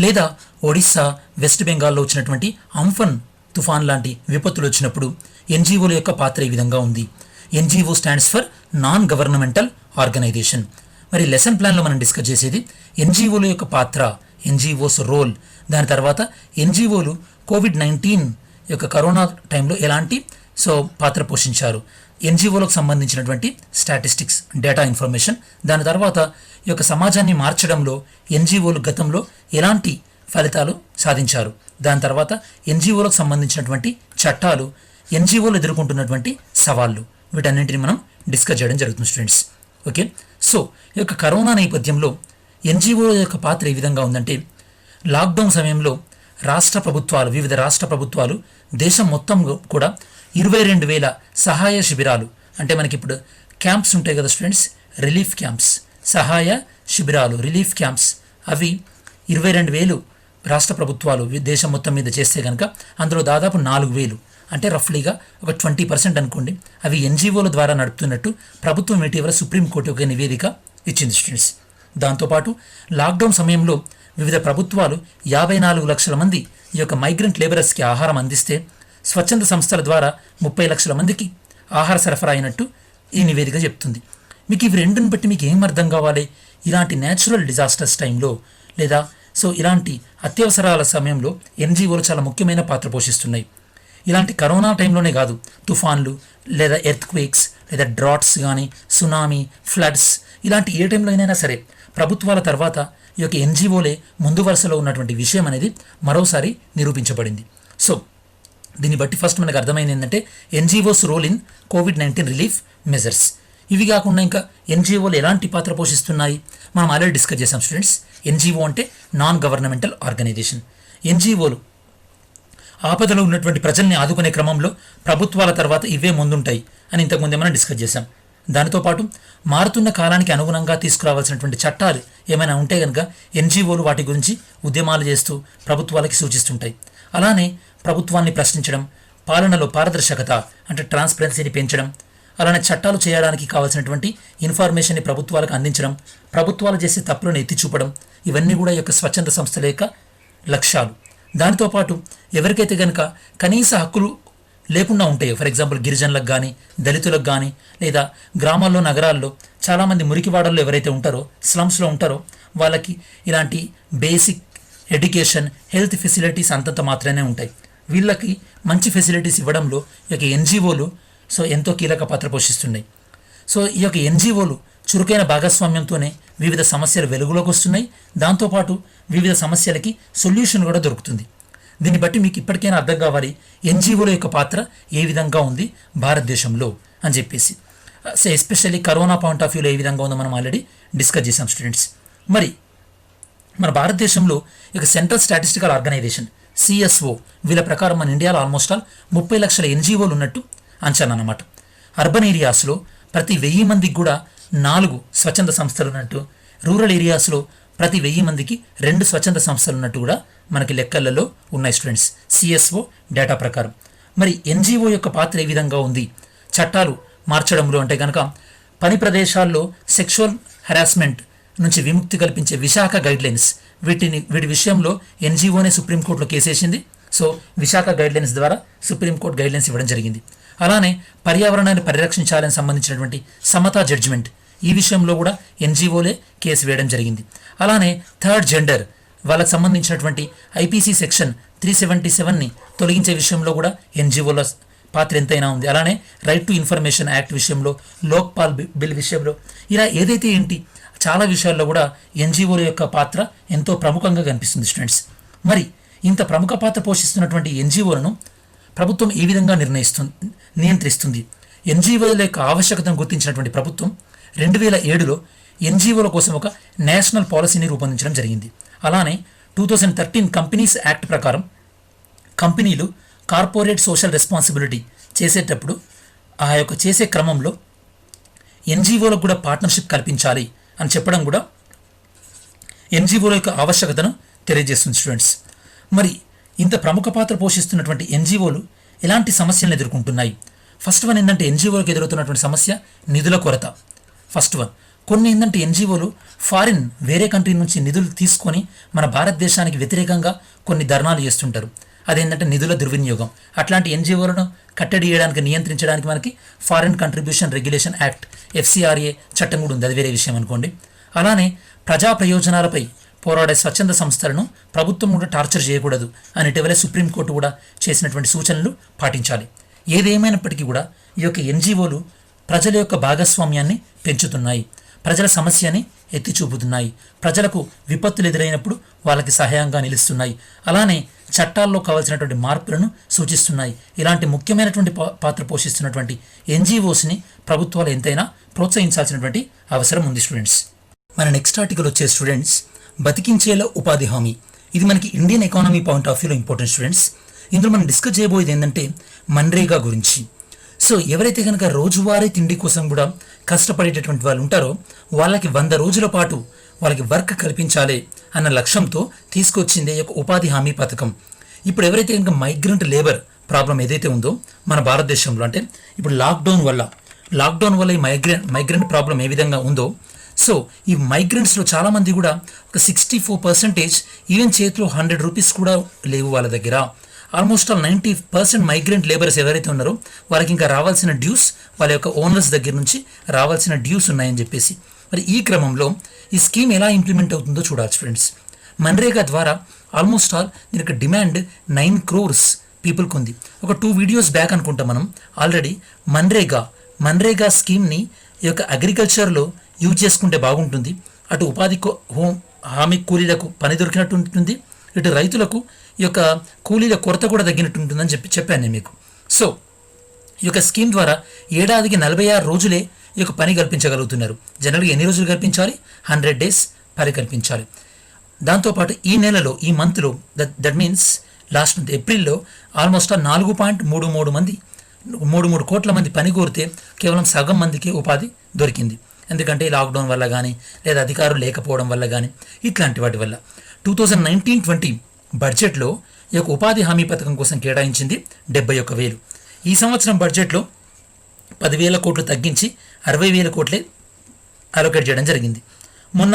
లేదా ఒడిస్సా, వెస్ట్ బెంగాల్లో వచ్చినటువంటి అంఫన్ తుఫాన్ లాంటి విపత్తులు వచ్చినప్పుడు ఎన్జిఓల యొక్క పాత్ర ఈ విధంగా ఉంది. NGO stands for non governmental organisation. మరి లెసన్ ప్లాన్లో మనం డిస్కస్ చేసేది ఎన్జిఓల యొక్క పాత్ర, ఎన్జిఓస్ రోల్, దాని తర్వాత ఎన్జిఓలు కోవిడ్-19 యొక్క కరోనా టైంలో ఎలాంటి పాత్ర పోషించారు, ఎన్జిఓలకు సంబంధించినటువంటి స్టాటిస్టిక్స్, డేటా ఇన్ఫర్మేషన్, దాని తర్వాత ఈ యొక్క సమాజాన్ని మార్చడంలో ఎన్జిఓలు గతంలో ఎలాంటి ఫలితాలు సాధించారు, దాని తర్వాత ఎన్జిఓలకు సంబంధించినటువంటి చట్టాలు, ఎన్జిఓలు ఎదుర్కొంటున్నటువంటి సవాళ్ళు, వీటన్నింటిని మనం డిస్కస్ చేయడం జరుగుతుంది స్టూడెంట్స్. ఓకే, సో ఈ యొక్క కరోనా నేపథ్యంలో ఎన్జిఓల యొక్క పాత్ర ఏ విధంగా ఉందంటే లాక్డౌన్ సమయంలో వివిధ రాష్ట్ర ప్రభుత్వాలు దేశం మొత్తం కూడా 22,000 సహాయ శిబిరాలు, అంటే మనకి ఇప్పుడు క్యాంప్స్ ఉంటాయి కదా స్టూడెంట్స్, రిలీఫ్ క్యాంప్స్, సహాయ శిబిరాలు, రిలీఫ్ క్యాంప్స్, అవి 22,000 రాష్ట్ర ప్రభుత్వాలు దేశం మొత్తం మీద చేస్తే కనుక అందులో దాదాపు 4,000 అంటే రఫ్లీగా ఒక 20% అనుకోండి, అవి ఎన్జిఓల ద్వారా నడుపుతున్నట్టు ప్రభుత్వం ఇటీవల సుప్రీంకోర్టు ఒక నివేదిక ఇచ్చింది స్టూడెంట్స్. దాంతోపాటు లాక్డౌన్ సమయంలో వివిధ ప్రభుత్వాలు 54 లక్షల మంది ఈ యొక్క మైగ్రెంట్ లేబరర్స్కి ఆహారం అందిస్తే స్వచ్ఛంద సంస్థల ద్వారా 30 లక్షల మందికి ఆహార సరఫరా అయినట్టు ఈ నివేదిక చెప్తుంది. మీకు ఇవి రెండుని బట్టి మీకు ఏం అర్థం కావాలి, ఇలాంటి న్యాచురల్ డిజాస్టర్స్ టైంలో లేదా సో ఇలాంటి అత్యవసరాల సమయంలో ఎన్జిఓలు చాలా ముఖ్యమైన పాత్ర పోషిస్తున్నాయి. ఇలాంటి కరోనా టైంలోనే కాదు, తుఫాన్లు లేదా ఎర్త్క్వేక్స్ లేదా డ్రాట్స్ కానీ, సునామీ, ఫ్లడ్స్, ఇలాంటి ఏ టైంలో అయినా సరే ప్రభుత్వాల తర్వాత ఈ యొక్క ఎన్జిఓలే ముందు వరుసలో ఉన్నటువంటి విషయం అనేది మరోసారి నిరూపించబడింది. సో దీన్ని బట్టి ఫస్ట్ మనకు అర్థమైంది ఏంటంటే ఎన్జిఓస్ రోల్ ఇన్ కోవిడ్-19 రిలీఫ్ మెజర్స్. ఇవి కాకుండా ఇంకా ఎన్జిఓలు ఎలాంటి పాత్ర పోషిస్తున్నాయి మనం ఆల్రెడీ డిస్కస్ చేసాం స్టూడెంట్స్. ఎన్జిఓ అంటే నాన్ గవర్నమెంటల్ ఆర్గనైజేషన్. ఎన్జిఓలు ఆపదలో ఉన్నటువంటి ప్రజల్ని ఆదుకునే క్రమంలో ప్రభుత్వాల తర్వాత ఇవే ముందుంటాయి అని ఇంతకుముందే మనం డిస్కస్ చేశాం. దానితో పాటు మారుతున్న కాలానికి అనుగుణంగా తీసుకురావాల్సినటువంటి చట్టాలు ఏమైనా ఉంటే కనుక ఎన్జిఓలు వాటి గురించి ఉద్యమాలు చేస్తూ ప్రభుత్వాలకి సూచిస్తుంటాయి. అలానే ప్రభుత్వాన్ని ప్రశ్నించడం, పాలనలో పారదర్శకత అంటే ట్రాన్స్పరెన్సీని పెంచడం, అలానే చట్టాలు చేయడానికి కావాల్సినటువంటి ఇన్ఫర్మేషన్ని ప్రభుత్వాలకు అందించడం, ప్రభుత్వాలు చేసే తప్పులను ఎత్తి చూపడం, ఇవన్నీ కూడా ఈ యొక్క స్వచ్ఛంద సంస్థల యొక్క లక్ష్యాలు. దానితో పాటు ఎవరికైతే కనుక కనీస హక్కులు లేకుండా ఉంటాయో, ఫర్ ఎగ్జాంపుల్ గిరిజనులకు కానీ, దళితులకు కానీ, లేదా గ్రామాల్లో నగరాల్లో చాలామంది మురికివాడల్లో ఎవరైతే ఉంటారో, స్లమ్స్లో ఉంటారో, వాళ్ళకి ఇలాంటి బేసిక్ ఎడ్యుకేషన్, హెల్త్ ఫెసిలిటీస్ అంతంత మాత్రమే ఉంటాయి. వీళ్ళకి మంచి ఫెసిలిటీస్ ఇవ్వడంలో ఈ యొక్క ఎన్జిఓలు సో ఎంతో కీలక పాత్ర పోషిస్తున్నాయి. సో ఈ యొక్క ఎన్జిఓలు చురుకైన భాగస్వామ్యంతోనే వివిధ సమస్యలు వెలుగులోకి వస్తున్నాయి. దాంతోపాటు వివిధ సమస్యలకి సొల్యూషన్ కూడా దొరుకుతుంది. దీన్ని బట్టి మీకు ఇప్పటికైనా అర్థం కావాలి ఎన్జిఓల యొక్క పాత్ర ఏ విధంగా ఉంది భారతదేశంలో అని చెప్పేసి. So especially corona point of వ్యూలో ఏ విధంగా ఉందో మనం ఆల్రెడీ డిస్కస్ చేసాం స్టూడెంట్స్. మరి మన భారతదేశంలో ఇక సెంట్రల్ స్టాటిస్టికల్ ఆర్గనైజేషన్ సిఎస్ఓ వీళ్ళ ప్రకారం మన ఇండియాలో ఆల్మోస్ట్ 30 లక్షల ఎన్జిఓలు ఉన్నట్టు అంచనా అన్నమాట. అర్బన్ ఏరియాస్లో ప్రతి 1000 మందికి కూడా 4 స్వచ్ఛంద సంస్థలు ఉన్నట్టు, రూరల్ ఏరియాస్లో ప్రతి 1000 మందికి 2 స్వచ్ఛంద సంస్థలు ఉన్నట్టు కూడా మనకి లెక్కలలో ఉన్నాయి స్టూడెంట్స్, సిఎస్ఓ డేటా ప్రకారం. మరి ఎన్జిఓ యొక్క పాత్ర ఏ విధంగా ఉంది చట్టాలు మార్చడంలో అంటే కనుక పని ప్రదేశాల్లో సెక్షువల్ హెరాస్మెంట్ నుంచి విముక్తి కల్పించే విశాఖ గైడ్లైన్స్ వీటి విషయంలో ఎన్జిఓనే సుప్రీంకోర్టులో కేసేసింది. సో విశాఖ గైడ్లైన్స్ ద్వారా సుప్రీంకోర్టు గైడ్లైన్స్ ఇవ్వడం జరిగింది. అలానే పర్యావరణాన్ని పరిరక్షించాలని సంబంధించినటువంటి సమతా జడ్జిమెంట్ ఈ విషయంలో కూడా ఎన్జిఓలే కేసు వేయడం జరిగింది. అలానే థర్డ్ జెండర్ వాళ్ళకి సంబంధించినటువంటి ఐపీసీ సెక్షన్ 377ని తొలగించే విషయంలో కూడా ఎన్జిఓల పాత్ర ఎంతైనా ఉంది. అలానే రైట్ టు ఇన్ఫర్మేషన్ యాక్ట్ విషయంలో, లోక్పాల్ బిల్ విషయంలో, ఇలా ఏదైతే ఏంటి చాలా విషయాల్లో కూడా ఎన్జిఓల యొక్క పాత్ర ఎంతో ప్రముఖంగా కనిపిస్తుంది స్టూడెంట్స్. మరి ఇంత ప్రముఖ పాత్ర పోషిస్తున్నటువంటి ఎన్జిఓలను ప్రభుత్వం ఏ విధంగా నియంత్రిస్తుంది? ఎన్జిఓల యొక్క ఆవశ్యకతను గుర్తించినటువంటి ప్రభుత్వం 2007లో ఎన్జిఓల కోసం ఒక నేషనల్ పాలసీని రూపొందించడం జరిగింది. అలానే 2013 కంపెనీస్ యాక్ట్ ప్రకారం కంపెనీలు కార్పొరేట్ సోషల్ రెస్పాన్సిబిలిటీ చేసేటప్పుడు ఆ యొక్క చేసే క్రమంలో ఎన్జిఓలకు కూడా పార్ట్నర్షిప్ కల్పించాలి అని చెప్పడం కూడా ఎన్జిఓల యొక్క ఆవశ్యకతను తెలియజేస్తుంది స్టూడెంట్స్. మరి ఇంత ప్రముఖ పాత్ర పోషిస్తున్నటువంటి ఎన్జిఓలు ఎలాంటి సమస్యలను ఎదుర్కొంటున్నాయి? ఫస్ట్ వన్ ఏంటంటే ఎన్జిఓలకు ఎదురవుతున్నటువంటి సమస్య నిధుల కొరత. First one. కొన్ని ఏంటంటే ఎన్జిఓలు వేరే కంట్రీ నుంచి నిధులు తీసుకొని మన భారతదేశానికి వ్యతిరేకంగా కొన్ని ధర్నాలు చేస్తుంటారు. అదేంటంటే నిధుల దుర్వినియోగం. అట్లాంటి ఎన్జిఓలను కట్టడి చేయడానికి, నియంత్రించడానికి మనకి foreign contribution regulation act FCRA చట్టం కూడా ఉంది, అది వేరే విషయం అనుకోండి. అలానే ప్రజా ప్రయోజనాలపై పోరాడే స్వచ్ఛంద సంస్థలను ప్రభుత్వం కూడా టార్చర్ చేయకూడదు అని ఇటీవలే సుప్రీంకోర్టు కూడా చేసినటువంటి సూచనలు పాటించాలి. ఏదేమైనప్పటికీ కూడా ఈ యొక్క ఎన్జిఓలు ప్రజల యొక్క భాగస్వామ్యాన్ని పెంచుతున్నాయి, ప్రజల సమస్యని ఎత్తి చూపుతున్నాయి, ప్రజలకు విపత్తులు ఎదురైనప్పుడు వాళ్ళకి సహాయంగా నిలుస్తున్నాయి, అలానే చట్టాల్లో కావాల్సినటువంటి మార్పులను సూచిస్తున్నాయి. ఇలాంటి ముఖ్యమైనటువంటి పాత్ర పోషిస్తున్నటువంటి ఎన్జిఓస్ని ప్రభుత్వాలు ఎంతైనా ప్రోత్సహించాల్సినటువంటి అవసరం ఉంది స్టూడెంట్స్. మన నెక్స్ట్ ఆర్టికల్ వచ్చే స్టూడెంట్స్ బతికించేలా ఉపాధి హామీ. ఇది మనకి ఇండియన్ ఎకానమీ పాయింట్ ఆఫ్ వ్యూలో ఇంపార్టెంట్ స్టూడెంట్స్. ఇందులో మనం డిస్కస్ చేయబోయేది ఏంటంటే మన్రేగా గురించి. సో ఎవరైతే కనుక రోజువారీ తిండి కోసం కూడా కష్టపడేటటువంటి వాళ్ళు ఉంటారో వాళ్ళకి 100 రోజుల పాటు వాళ్ళకి వర్క్ కల్పించాలి అన్న లక్ష్యంతో తీసుకొచ్చింది ఈ యొక్క ఉపాధి హామీ పథకం. ఇప్పుడు ఎవరైతే కనుక మైగ్రెంట్ లేబర్ ప్రాబ్లం ఏదైతే ఉందో మన భారతదేశంలో, అంటే ఇప్పుడు లాక్డౌన్ వల్ల ఈ మైగ్రెంట్ ప్రాబ్లం ఏ విధంగా ఉందో, సో ఈ మైగ్రెంట్స్లో చాలామంది కూడా ఒక 64% ఈవెన్ చేతిలో 100 రూపీస్ కూడా లేవు వాళ్ళ దగ్గర. ఆల్మోస్ట్ 90% మైగ్రెంట్ లేబర్స్ ఎవరైతే ఉన్నారో వాళ్ళకి ఇంకా రావాల్సిన డ్యూస్ వాళ్ళ యొక్క ఓనర్స్ దగ్గర నుంచి రావాల్సిన డ్యూస్ ఉన్నాయని చెప్పేసి. మరి ఈ క్రమంలో ఈ స్కీమ్ ఎలా ఇంప్లిమెంట్ అవుతుందో చూడాలి ఫ్రెండ్స్. మన్రేగా ద్వారా ఆల్మోస్ట్ ఆల్ దీనికి డిమాండ్ 9 crores పీపుల్కి ఉంది. ఒక 2 వీడియోస్ బ్యాక్ అనుకుంటాం మనం ఆల్రెడీ మన్రేగా స్కీమ్ని ఈ యొక్క అగ్రికల్చర్లో యూజ్ చేసుకుంటే బాగుంటుంది. అటు హామీ కూలీలకు పని దొరికినట్టు ఉంటుంది, ఇటు రైతులకు ఈ యొక్క కూలీల కొరత కూడా తగ్గినట్టు ఉంటుందని చెప్పాను నేను మీకు. సో ఈ యొక్క స్కీమ్ ద్వారా ఏడాదికి 46 రోజులే ఈ యొక్క పని కల్పించగలుగుతున్నారు. జనరల్గా ఎన్ని రోజులు కల్పించాలి? 100 days పని కల్పించాలి. దాంతోపాటు ఈ నెలలో, ఈ మంత్లో, దట్ మీన్స్ లాస్ట్ మంత్ ఏప్రిల్లో ఆల్మోస్ట్ 4.33 కోట్ల మంది పని కోరితే కేవలం సగం మందికి ఉపాధి దొరికింది. ఎందుకంటే లాక్డౌన్ వల్ల కానీ లేదా అధికారులు లేకపోవడం వల్ల కానీ ఇట్లాంటి వాటి వల్ల 2019-20 బడ్జెట్లో ఈ యొక్క ఉపాధి హామీ పథకం కోసం కేటాయించింది 71,000. ఈ సంవత్సరం బడ్జెట్లో 10,000 కోట్లు తగ్గించి 60,000 కోట్లే అలొకేట్ చేయడం జరిగింది. మొన్న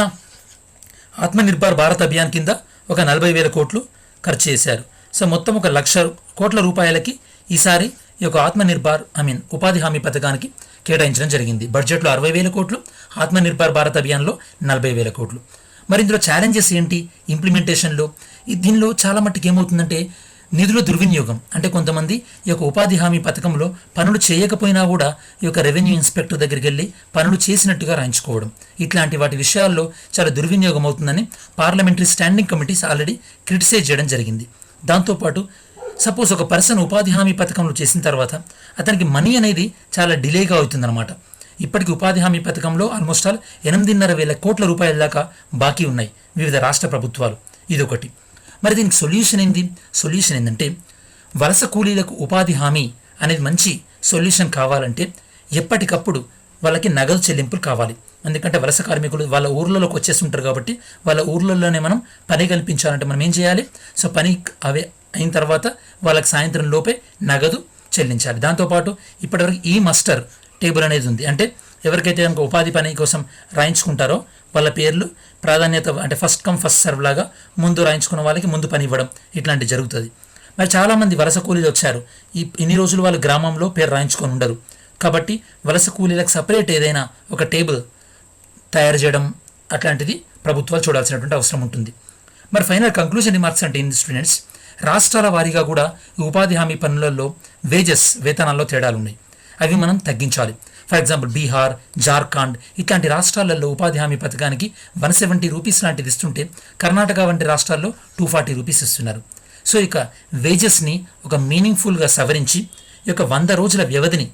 ఆత్మనిర్భర్ భారత్ అభియాన్ కింద ఒక 40,000 కోట్లు ఖర్చు చేశారు. సో మొత్తం 1,00,000 కోట్ల రూపాయలకి ఈసారి ఈ యొక్క ఉపాధి హామీ పథకానికి కేటాయించడం జరిగింది. బడ్జెట్లో 60,000 కోట్లు, ఆత్మనిర్భర్ భారత్ అభియాన్లో 40,000 కోట్లు. మరి ఇందులో ఛాలెంజెస్ ఏంటి ఇంప్లిమెంటేషన్లో? దీనిలో చాలా మట్టుకు ఏమవుతుందంటే నిధుల దుర్వినియోగం. అంటే కొంతమంది ఈ యొక్క ఉపాధి హామీ పథకంలో పనులు చేయకపోయినా కూడా ఈ యొక్క రెవెన్యూ ఇన్స్పెక్టర్ దగ్గరికి వెళ్ళి పనులు చేసినట్టుగా రాయించుకోవడం, ఇట్లాంటి వాటి విషయాల్లో చాలా దుర్వినియోగం అవుతుందని parliamentary standing committees already criticise చేయడం జరిగింది. దాంతోపాటు సపోజ్ ఒక పర్సన్ ఉపాధి హామీ పథకంలో చేసిన తర్వాత అతనికి మనీ అనేది చాలా డిలేగా అవుతుందన్నమాట. ఇప్పటికీ ఉపాధి హామీ పథకంలో ఆల్మోస్ట్ ఆల్ 8,500 కోట్ల రూపాయల దాకా బాకీ ఉన్నాయి వివిధ రాష్ట్ర ప్రభుత్వాలు. ఇదొకటి. మరి దీనికి సొల్యూషన్ ఏంటంటే వలస కూలీలకు ఉపాధి హామీ అనేది మంచి సొల్యూషన్ కావాలంటే ఎప్పటికప్పుడు వాళ్ళకి నగదు చెల్లింపులు కావాలి. ఎందుకంటే వలస కార్మికులు వాళ్ళ ఊర్లలోకి వచ్చేస్తుంటారు కాబట్టి వాళ్ళ ఊర్లలోనే మనం పని కల్పించాలంటే మనం ఏం చేయాలి? సో పని అవే అయిన తర్వాత వాళ్ళకి సాయంత్రం లోపే నగదు చెల్లించాలి. దాంతోపాటు ఇప్పటివరకు ఈ మస్టర్ టేబుల్ అనేది ఉంది. అంటే ఎవరికైతే కనుక ఉపాధి పని కోసం రాయించుకుంటారో వాళ్ళ పేర్లు ప్రాధాన్యత, అంటే ఫస్ట్ కమ్ ఫస్ట్ సర్వ్ లాగా ముందు రాయించుకున్న వాళ్ళకి ముందు పని ఇవ్వడం ఇట్లాంటివి జరుగుతుంది. మరి చాలామంది వలస కూలీలు వచ్చారు. ఇన్ని రోజులు వాళ్ళు గ్రామంలో పేరు రాయించుకొని ఉండరు కాబట్టి వలస కూలీలకు సపరేట్ ఏదైనా ఒక టేబుల్ తయారు చేయడం అట్లాంటిది ప్రభుత్వాలు చూడాల్సినటువంటి అవసరం ఉంటుంది. మరి ఫైనల్ కంక్లూజన్ రిమార్క్స్ అంటే ఏంటి స్టూడెంట్స్? రాష్ట్రాల వారీగా కూడా ఈ ఉపాధి హామీ పనులలో వేతనాల్లో తేడాలు ఉన్నాయి. అవి మనం తగ్గించాలి. ఫర్ ఎగ్జాంపుల్ బీహార్, జార్ఖండ్ ఇట్లాంటి రాష్ట్రాలలో ఉపాధి హామీ పథకానికి 170 రూపీస్ లాంటిది ఇస్తుంటే కర్ణాటక వంటి రాష్ట్రాల్లో 240 రూపీస్ ఇస్తున్నారు. సో ఇక వేజెస్ని ఒక మీనింగ్ఫుల్గా సవరించి ఈ యొక్క 100 రోజుల వ్యవధిని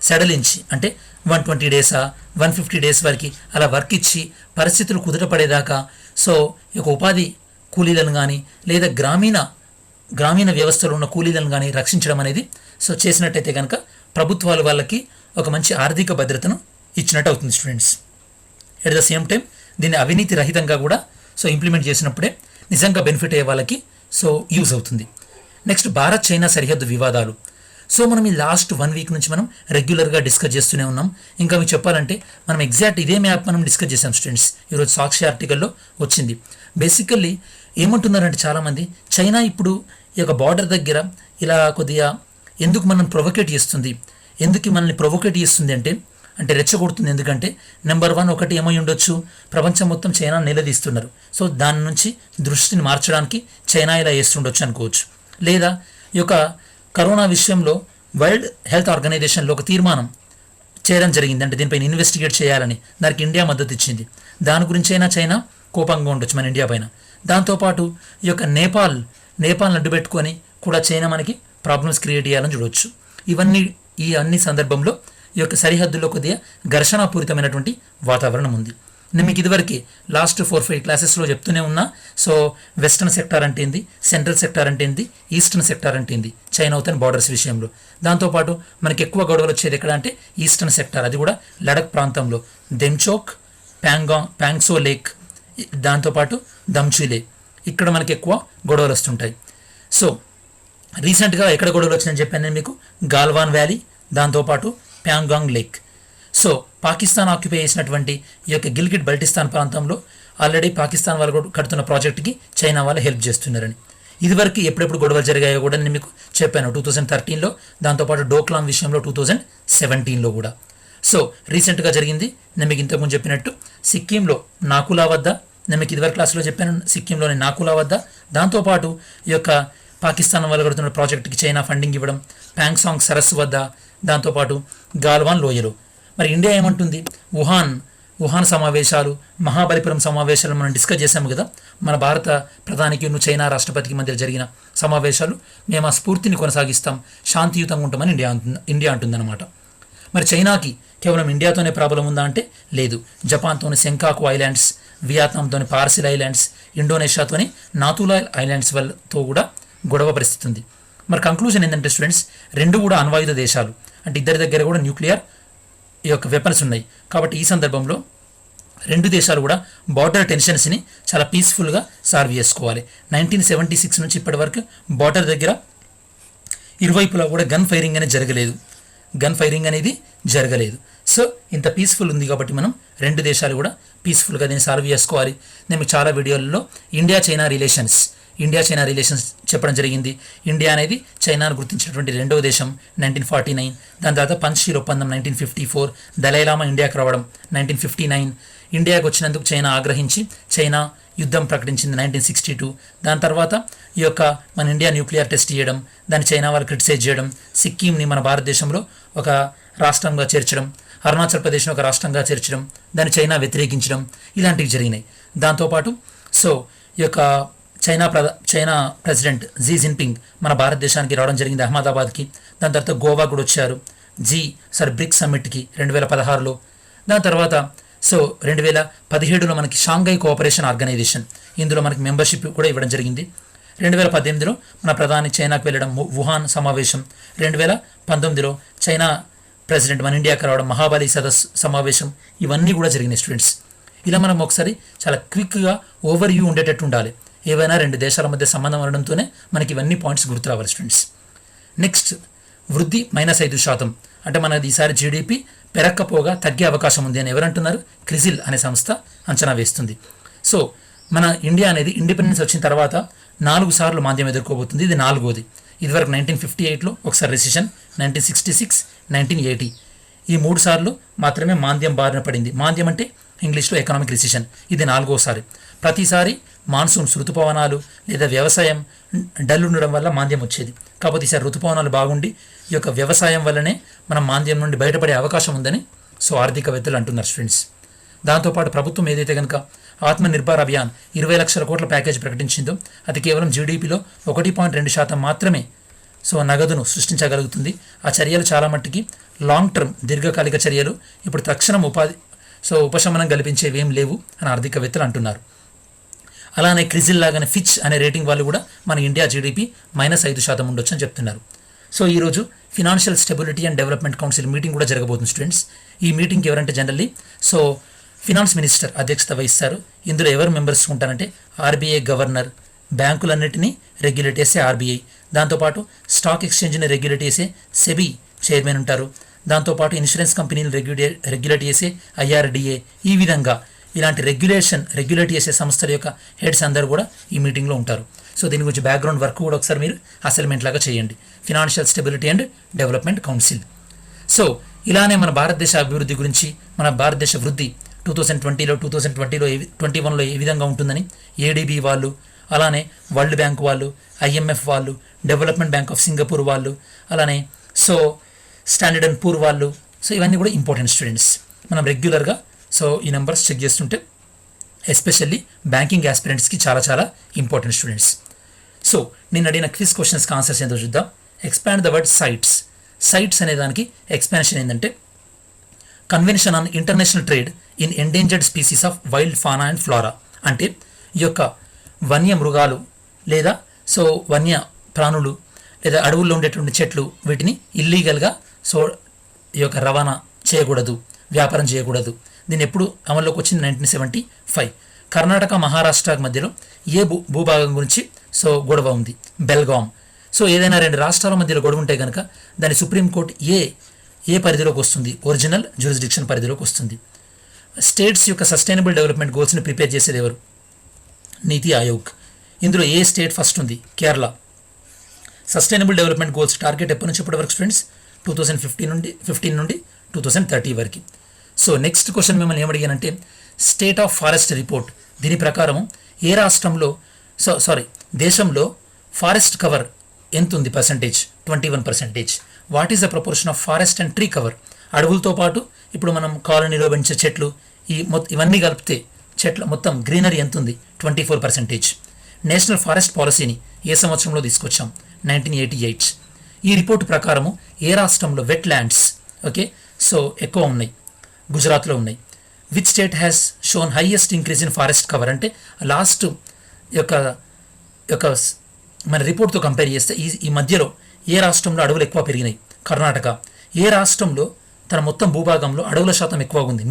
సడలించి, అంటే 120 డేసా 150 డేస్ వరకు అలా వర్క్ ఇచ్చి పరిస్థితులు కుదుటపడేదాకా సో ఈ యొక్క ఉపాధి కూలీలను కానీ లేదా గ్రామీణ వ్యవస్థలో ఉన్న కూలీలను కానీ రక్షించడం అనేది సో చేసినట్టయితే కనుక ప్రభుత్వాలు వాళ్ళకి ఒక మంచి ఆర్థిక భద్రతను ఇచ్చినట్టు అవుతుంది students. At the same time దీన్ని అవినీతి రహితంగా కూడా సో ఇంప్లిమెంట్ చేసినప్పుడే నిజంగా బెనిఫిట్ అయ్యే వాళ్ళకి సో యూజ్ అవుతుంది. నెక్స్ట్ భారత్ చైనా సరిహద్దు వివాదాలు. సో మనం ఈ లాస్ట్ 1 వీక్ నుంచి మనం రెగ్యులర్గా డిస్కస్ చేస్తూనే ఉన్నాం. ఇంకా మీకు చెప్పాలంటే మనం ఎగ్జాక్ట్ ఇదే మ్యాప్ మనం డిస్కస్ చేసాం స్టూడెంట్స్. ఈరోజు సాక్షి ఆర్టికల్లో వచ్చింది. బేసికల్లీ ఏమంటున్నారంటే చాలామంది చైనా ఇప్పుడు ఈ యొక్క బార్డర్ దగ్గర ఇలా కొద్దిగా ఎందుకు మనం ప్రొవోకేట్ చేస్తుంది, ఎందుకు మనల్ని ప్రొవోకేట్ చేస్తుంది అంటే రెచ్చగొడుతుంది. ఎందుకంటే నెంబర్ 1 ఒకటి ఏమై ఉండొచ్చు, ప్రపంచం మొత్తం చైనా నిలదీస్తున్నారు. సో దాని నుంచి దృష్టిని మార్చడానికి చైనా ఇలా చేస్తుండొచ్చు అనుకోవచ్చు. లేదా ఈ యొక్క కరోనా విషయంలో వరల్డ్ హెల్త్ ఆర్గనైజేషన్లో ఒక తీర్మానం చేయడం జరిగింది. అంటే దీనిపైన ఇన్వెస్టిగేట్ చేయాలని దానికి ఇండియా మద్దతు ఇచ్చింది. దాని గురించి అయినా చైనా కోపంగా ఉండొచ్చు మన ఇండియా పైన. దాంతోపాటు ఈ యొక్క నేపాల్ అడ్డు పెట్టుకొని కూడా చైనా మనకి ప్రాబ్లమ్స్ క్రియేట్ చేయాలని చూడవచ్చు. ఈ అన్ని సందర్భంలో ఈ యొక్క సరిహద్దులో కొద్దిగా ఘర్షణాపూరితమైనటువంటి వాతావరణం ఉంది. నేను మీకు ఇదివరకు లాస్ట్ 4-5 క్లాసెస్లో చెప్తూనే ఉన్నా. సో వెస్టర్న్ సెక్టార్ అంటే ఏంది, సెంట్రల్ సెక్టార్ అంటే ఏంది, ఈస్టర్న్ సెక్టార్ అంటే ఏంది చైనాతోని బార్డర్స్ విషయంలో. దాంతోపాటు మనకి ఎక్కువ గొడవలు వచ్చేది ఎక్కడ అంటే ఈస్టర్న్ సెక్టార్, అది కూడా లడక్ ప్రాంతంలో దెమ్చోక్, ప్యాంగ్సో లేక్, దాంతోపాటు దంచు లేక్, ఇక్కడ మనకి ఎక్కువ గొడవలు వస్తుంటాయి. సో రీసెంట్గా ఎక్కడ గొడవలు వచ్చినాయని చెప్పాను నేను మీకు, గాల్వాన్ వ్యాలీ, దాంతోపాటు Pangong lake. So Pakistan occupy చేసినటువంటి ఈ యొక్క గిల్గిట్ బల్టిస్తాన్ ప్రాంతంలో ఆల్రెడీ పాకిస్తాన్ వాళ్ళు కడుతున్న ప్రాజెక్టుకి చైనా వాళ్ళు హెల్ప్ చేస్తున్నారని. ఇదివరకు ఎప్పుడెప్పుడు గొడవలు జరిగాయో కూడా నేను మీకు చెప్పాను. 2013లో, దాంతోపాటు డోక్లాం విషయంలో 2017లో కూడా. సో రీసెంట్గా జరిగింది నేను మీకు ఇంతకుముందు చెప్పినట్టు సిక్కింలో నాకులా వద్ద నేను మీకు ఇదివరకు క్లాస్లో చెప్పాను, సిక్కింలోని నాకులా వద్ద. దాంతోపాటు ఈ యొక్క పాకిస్తాన్ వల్ల కడుతున్న ప్రాజెక్టుకి చైనా ఫండింగ్ ఇవ్వడం, ప్యాంగ్సాంగ్ సరస్సు వద్ద, దాంతోపాటు గాల్వాన్ లోయలో. మరి ఇండియా ఏమంటుంది? వుహాన్ సమావేశాలు, మహాబలిపురం సమావేశాలు మనం డిస్కస్ చేశాము కదా. మన భారత ప్రధానికి చైనా రాష్ట్రపతికి మధ్య జరిగిన సమావేశాలు, మేము ఆ స్ఫూర్తిని కొనసాగిస్తాం, శాంతియుతంగా ఉంటామని ఇండియా అంటుందన్నమాట. మరి చైనాకి కేవలం ఇండియాతోనే ప్రాబ్లం ఉందా అంటే లేదు. జపాన్తోని సెంకాకు ఐలాండ్స్, వియత్నాంతోని పార్సిల్ ఐలాండ్స్, ఇండోనేషియాతోని నాతులా ఐలాండ్స్ వల్లతో కూడా గొడవ పరిస్థితి ఉంది. మరి కంక్లూజన్ ఏంటంటే స్టూడెంట్స్, రెండు కూడా అణ్వాయుధ దేశాలు, అంటే ఇద్దరి దగ్గర కూడా న్యూక్లియర్ ఈ యొక్క వెపన్స్ ఉన్నాయి. కాబట్టి ఈ సందర్భంలో రెండు దేశాలు కూడా బార్డర్ టెన్షన్స్ని చాలా పీస్ఫుల్గా సాల్వ్ చేసుకోవాలి. 1976 నుంచి ఇప్పటి వరకు బార్డర్ దగ్గర ఇరువైపులా కూడా గన్ ఫైరింగ్ అనేది జరగలేదు. సో ఇంత పీస్ఫుల్ ఉంది కాబట్టి మనం రెండు దేశాలు కూడా పీస్ఫుల్గా దీన్ని సాల్వ్ చేసుకోవాలి. నేను మీకు చాలా వీడియోలలో ఇండియా చైనా రిలేషన్స్ చెప్పడం జరిగింది. ఇండియా అనేది చైనాను గుర్తించినటువంటి రెండవ దేశం 1949. దాని తర్వాత పంచశీల్ ఒప్పందం 1954, దలైలామా ఇండియాకి రావడం 1959, ఇండియాకి వచ్చినందుకు చైనా ఆగ్రహించి చైనా యుద్ధం ప్రకటించింది 1962. దాని తర్వాత ఈ యొక్క మన ఇండియా న్యూక్లియర్ టెస్ట్ చేయడం, దాన్ని చైనా వాళ్ళు క్రిటిసైజ్ చేయడం, సిక్కింని మన భారతదేశంలో ఒక రాష్ట్రంగా చేర్చడం, అరుణాచల్ ప్రదేశ్ను ఒక రాష్ట్రంగా చేర్చడం, దాన్ని చైనా వ్యతిరేకించడం, ఇలాంటివి జరిగినాయి. దాంతోపాటు సో ఈ యొక్క చైనా ప్రెసిడెంట్ జీ జిన్పింగ్ మన భారతదేశానికి రావడం జరిగింది, అహ్మదాబాద్కి. దాని తర్వాత గోవా కూడా వచ్చారు బ్రిక్స్ సమ్మిట్కి 2016లో. దాని తర్వాత సో 2017లో మనకి షాంఘై కోఆపరేషన్ ఆర్గనైజేషన్, ఇందులో మనకి మెంబర్షిప్ కూడా ఇవ్వడం జరిగింది. 2018లో మన ప్రధాని చైనాకు వెళ్ళడం, వుహాన్ సమావేశం. 2019లో చైనా ప్రెసిడెంట్ మన ఇండియాకి రావడం, మహాబలి సమావేశం, ఇవన్నీ కూడా జరిగినాయి స్టూడెంట్స్. ఇలా మనం ఒకసారి చాలా క్విక్గా ఓవర్ వ్యూ ఉండేటట్టు ఉండాలి. ఏవైనా రెండు దేశాల మధ్య సంబంధం ఉండడంతోనే మనకి ఇవన్నీ పాయింట్స్ గుర్తు రావాలి స్టూడెంట్స్. నెక్స్ట్, వృద్ధి -5%, అంటే మనది ఈసారి జీడిపి పెరక్కపోగా తగ్గే అవకాశం ఉంది అని ఎవరంటున్నారు? క్రిజిల్ అనే సంస్థ అంచనా వేస్తుంది. సో మన ఇండియా అనేది ఇండిపెండెన్స్ వచ్చిన తర్వాత 4 సార్లు మాంద్యం ఎదుర్కోబోతుంది. ఇది 4వది. ఇదివరకు 1958లో ఒకసారి రిసెషన్, 1966, 1980, ఈ 3 సార్లు మాత్రమే మాంద్యం బారిన పడింది. మాంద్యం అంటే ఇంగ్లీష్లో ఎకనామిక్ రిసెషన్. ఇది 4వసారి. ప్రతిసారి మాన్సూన్స్, ఋతుపవనాలు లేదా వ్యవసాయం డల్ ఉండడం వల్ల మాంద్యం వచ్చేది. కాకపోతే ఈసారి ఋతుపవనాలు బాగుండి ఈ యొక్క వ్యవసాయం వల్లనే మనం మాంద్యం నుండి బయటపడే అవకాశం ఉందని సో ఆర్థికవేత్తలు అంటున్నారు స్టూడెంట్స్. దాంతోపాటు ప్రభుత్వం ఏదైతే కనుక ఆత్మనిర్భర్ అభియాన్ 20 లక్షల కోట్ల ప్యాకేజ్ ప్రకటించిందో అది కేవలం జీడిపిలో 1.2% మాత్రమే సో నగదును సృష్టించగలుగుతుంది. ఆ చర్యలు చాలా మట్టికి లాంగ్ టర్మ్, దీర్ఘకాలిక చర్యలు, ఇప్పుడు తక్షణం ఉపశమనం కల్పించేవి ఏం లేవు అని ఆర్థికవేత్తలు అంటున్నారు. అలానే క్రిజిల్ లాగానే ఫిచ్ అనే రేటింగ్ వాళ్ళు కూడా మన ఇండియా జీడిపి -5% ఉండొచ్చు అని చెప్తున్నారు. సో ఈరోజు financial stability and development council meeting కూడా జరగబోతుంది స్టూడెంట్స్. ఈ మీటింగ్కి ఎవరంటే జనరల్లీ సో ఫినాన్స్ మినిస్టర్ అధ్యక్షత వహిస్తారు. ఇందులో ఎవరు మెంబర్స్ ఉంటారంటే ఆర్బీఐ గవర్నర్, బ్యాంకులన్నిటినీ రెగ్యులేట్ చేసే ఆర్బీఐ, దాంతోపాటు స్టాక్ ఎక్స్చేంజ్ని రెగ్యులేట్ చేసే సెబీ చైర్మన్ ఉంటారు, దాంతోపాటు ఇన్సూరెన్స్ కంపెనీలు రెగ్యులేట్ చేసే ఐఆర్డిఏ, ఈ విధంగా ఇలాంటి రెగ్యులేట్ చేసే సంస్థల యొక్క హెడ్స్ అందరూ కూడా ఈ మీటింగ్లో ఉంటారు. సో దీని గురించి బ్యాక్గ్రౌండ్ వర్క్ కూడా ఒకసారి మీరు అసైన్మెంట్ లాగా చేయండి. Financial stability and development council. So ఇలానే మన భారతదేశ అభివృద్ధి గురించి, మన భారతదేశ వృద్ధి 2020లో 2021లో ఏ విధంగా ఉంటుందని ఏడీబీ వాళ్ళు, అలానే వరల్డ్ బ్యాంక్ వాళ్ళు, ఐఎంఎఫ్ వాళ్ళు, డెవలప్మెంట్ బ్యాంక్ ఆఫ్ సింగపూర్ వాళ్ళు, అలానే సో స్టాండర్డ్ అండ్ పూర్ వాళ్ళు, సో ఇవన్నీ కూడా ఇంపార్టెంట్ స్టూడెంట్స్. మనం రెగ్యులర్గా సో ఈ నెంబర్స్ చెక్ చేస్తుంటే ఎస్పెషల్లీ బ్యాంకింగ్ ఆస్పిరెంట్స్కి చాలా చాలా ఇంపార్టెంట్ స్టూడెంట్స్. సో నేను అడిగిన క్విజ్ క్వశ్చన్స్కి ఆన్సర్స్ ఏంటో చూద్దాం. ఎక్స్పాండ్ ద వర్డ్ సైట్స్ అనే దానికి ఎక్స్పాన్షన్ ఏంటంటే convention on international trade in endangered species of wild fauna and flora, అంటే ఈ యొక్క వన్య మృగాలు లేదా సో వన్య ప్రాణులు లేదా అడవుల్లో ఉండేటువంటి చెట్లు, వీటిని ఇల్లీగల్గా సో ఈ యొక్క రవాణా చేయకూడదు, వ్యాపారం చేయకూడదు. దీన్ని ఎప్పుడు అమల్లోకి వచ్చింది? 1975. కర్ణాటక మహారాష్ట్ర మధ్యలో ఏ భూభాగం గురించి సో గొడవ ఉంది? బెల్గామ్. సో ఏదైనా రెండు రాష్ట్రాల మధ్యలో గొడవ ఉంటే కనుక దాని సుప్రీంకోర్టు ఏ పరిధిలోకి వస్తుంది? ఒరిజినల్ జ్యూరిస్డిక్షన్ పరిధిలోకి వస్తుంది. స్టేట్స్ యొక్క సస్టైనబుల్ డెవలప్మెంట్ గోల్స్ని ప్రిపేర్ చేసేది ఎవరు? నీతి ఆయోగ్. ఇందులో ఏ స్టేట్ ఫస్ట్ ఉంది? Kerala. Sustainable development goals target ఎప్పటి నుంచి ఎప్పటి వరకు స్టూడెంట్స్? 2015 నుండి 2030 వరకు. సో నెక్స్ట్ క్వశ్చన్ మిమ్మల్ని ఏమడిగానంటే స్టేట్ ఆఫ్ ఫారెస్ట్ రిపోర్ట్ దీని ప్రకారం ఏ రాష్ట్రంలో దేశంలో ఫారెస్ట్ కవర్ ఎంత ఉంది percentage 21%. What is the proportion of forest and tree cover? అడవులతో పాటు ఇప్పుడు మనం కాలనీలో పెంచే చెట్లు ఇవన్నీ కలిపితే చెట్ల మొత్తం గ్రీనరీ ఎంత ఉంది? 24%. నేషనల్ ఫారెస్ట్ పాలసీని ఏ సంవత్సరంలో తీసుకొచ్చాం? 1988. ఈ రిపోర్టు ప్రకారము ఏ రాష్ట్రంలో వెట్ ల్యాండ్స్ ఎక్కువ ఉన్నాయి? గుజరాత్లో ఉన్నాయి. Which state has shown highest increase in forest cover? అంటే లాస్ట్ యొక్క మన రిపోర్ట్తో కంపేర్ చేస్తే ఈ మధ్యలో ఏ రాష్ట్రంలో అడవులు ఎక్కువ పెరిగినాయి? కర్ణాటక. ఏ రాష్ట్రంలో తన మొత్తం భూభాగంలో అడవుల శాతం ఎక్కువగా ఉంది?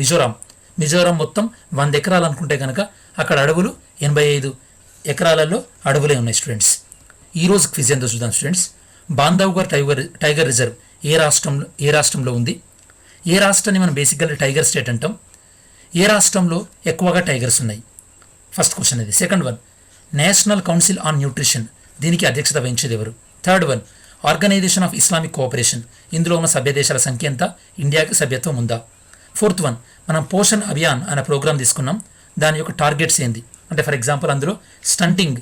మిజోరాం మొత్తం 100 ఎకరాలు అనుకుంటే కనుక అక్కడ అడవులు 85 ఎకరాలలో అడవులే ఉన్నాయి స్టూడెంట్స్. ఈరోజు క్విజ్ ఎంతో చూద్దాం స్టూడెంట్స్. బాంధవ్గర్ టైగర్ రిజర్వ్ ఏ రాష్ట్రంలో ఉంది? ఏ రాష్ట్రాన్ని మనం బేసిక్గా టైగర్ స్టేట్ అంటాం? ఏ రాష్ట్రంలో ఎక్కువగా టైగర్స్ ఉన్నాయి? ఫస్ట్ క్వశ్చన్ ఇది. Second one, national council on nutrition దీనికి అధ్యక్షత వహించేది ఎవరు? Third one, organisation of Islamic cooperation ఇందులో ఉన్న సభ్య దేశాల సంఖ్య ఎంత? ఇండియాకి సభ్యత్వం ఉందా? ఫోర్త్ వన్, మనం పోషణ్ అభియాన్ అనే ప్రోగ్రామ్ తీసుకున్నాం. దాని యొక్క టార్గెట్స్ ఏంది? అంటే ఫర్ ఎగ్జాంపుల్ అందులో స్టంటింగ్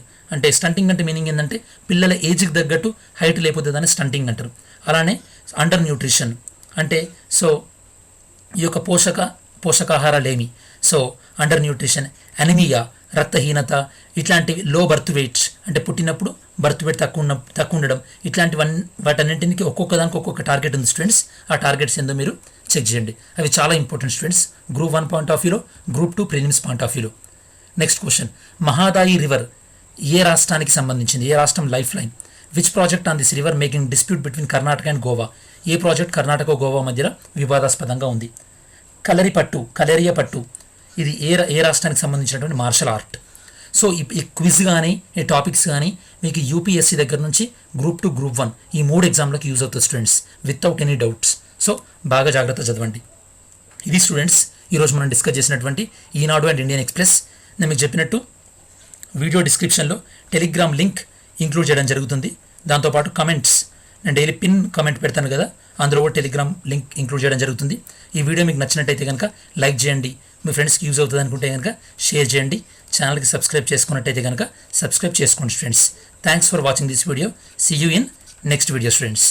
అంటే మీనింగ్ ఏంటంటే పిల్లల ఏజ్కి తగ్గట్టు హైట్ లేకపోతే దాన్ని స్టంటింగ్ అంటారు. అలానే అండర్ న్యూట్రిషన్ అంటే ఈ యొక్క పోషకాహారాలేమి, అండర్ న్యూట్రిషన్, అనీమియా రక్తహీనత, ఇట్లాంటివి, లో బర్త్ వెయిట్స్ అంటే పుట్టినప్పుడు బర్త్ వెయిట్ తక్కువ ఉండడం, వాటన్నింటికి ఒక్కొక్క దానికి ఒక్కొక్క టార్గెట్ ఉంది స్టూడెంట్స్. ఆ టార్గెట్స్ ఏందో మీరు చెక్ చేయండి. అవి చాలా important students, group 1 point of వ్యూలో, గ్రూప్ 2 ప్రిలిమ్స్ పాయింట్ ఆఫ్ వ్యూలో. నెక్స్ట్ క్వశ్చన్, మహాదాయి రివర్ ఏ రాష్ట్రానికి సంబంధించింది? ఏ రాష్ట్రం life line? Which project on this river making dispute between Karnataka and Goa? A project Karnataka Goa మధ్యలో వివాదాస్పదంగా ఉంది? కలరియా పట్టు ఇది ఏ రాష్ట్రానికి సంబంధించినటువంటి మార్షల్ ఆర్ట్. ఈ క్విజ్ కానీ ఈ టాపిక్స్ కానీ మీకు యూపీఎస్సీ దగ్గర నుంచి గ్రూప్ 2, గ్రూప్ 1 ఈ 3 ఎగ్జామ్లకు యూజ్ అవుతుంది స్టూడెంట్స్, వితౌట్ ఎనీ డౌట్స్. బాగా జాగ్రత్త చదవండి. ఇది స్టూడెంట్స్ ఈరోజు మనం డిస్కస్ చేసినటువంటి ఈనాడు అండ్ ఇండియన్ ఎక్స్ప్రెస్. నేను మీకు చెప్పినట్టు వీడియో డిస్క్రిప్షన్లో టెలిగ్రామ్ లింక్ ఇంక్లూడ్ చేయడం జరుగుతుంది. దాంతోపాటు కమెంట్స్, నేను డైలీ పిన్ కమెంట్ పెడతాను కదా, అందులో కూడా టెలిగ్రామ్ లింక్ ఇంక్లూడ్ చేయడం జరుగుతుంది. ఈ వీడియో మీకు నచ్చినట్టయితే కనుక లైక్ చేయండి, మీ ఫ్రెండ్స్కి యూజ్ అవుతుంది అనుకుంటే కనుక షేర్ చేయండి, ఛానల్కి సబ్స్క్రైబ్ చేసుకున్నట్టయితే కనుక సబ్స్క్రైబ్ చేసుకోండి students. Thanks for watching this video. See you in next video students.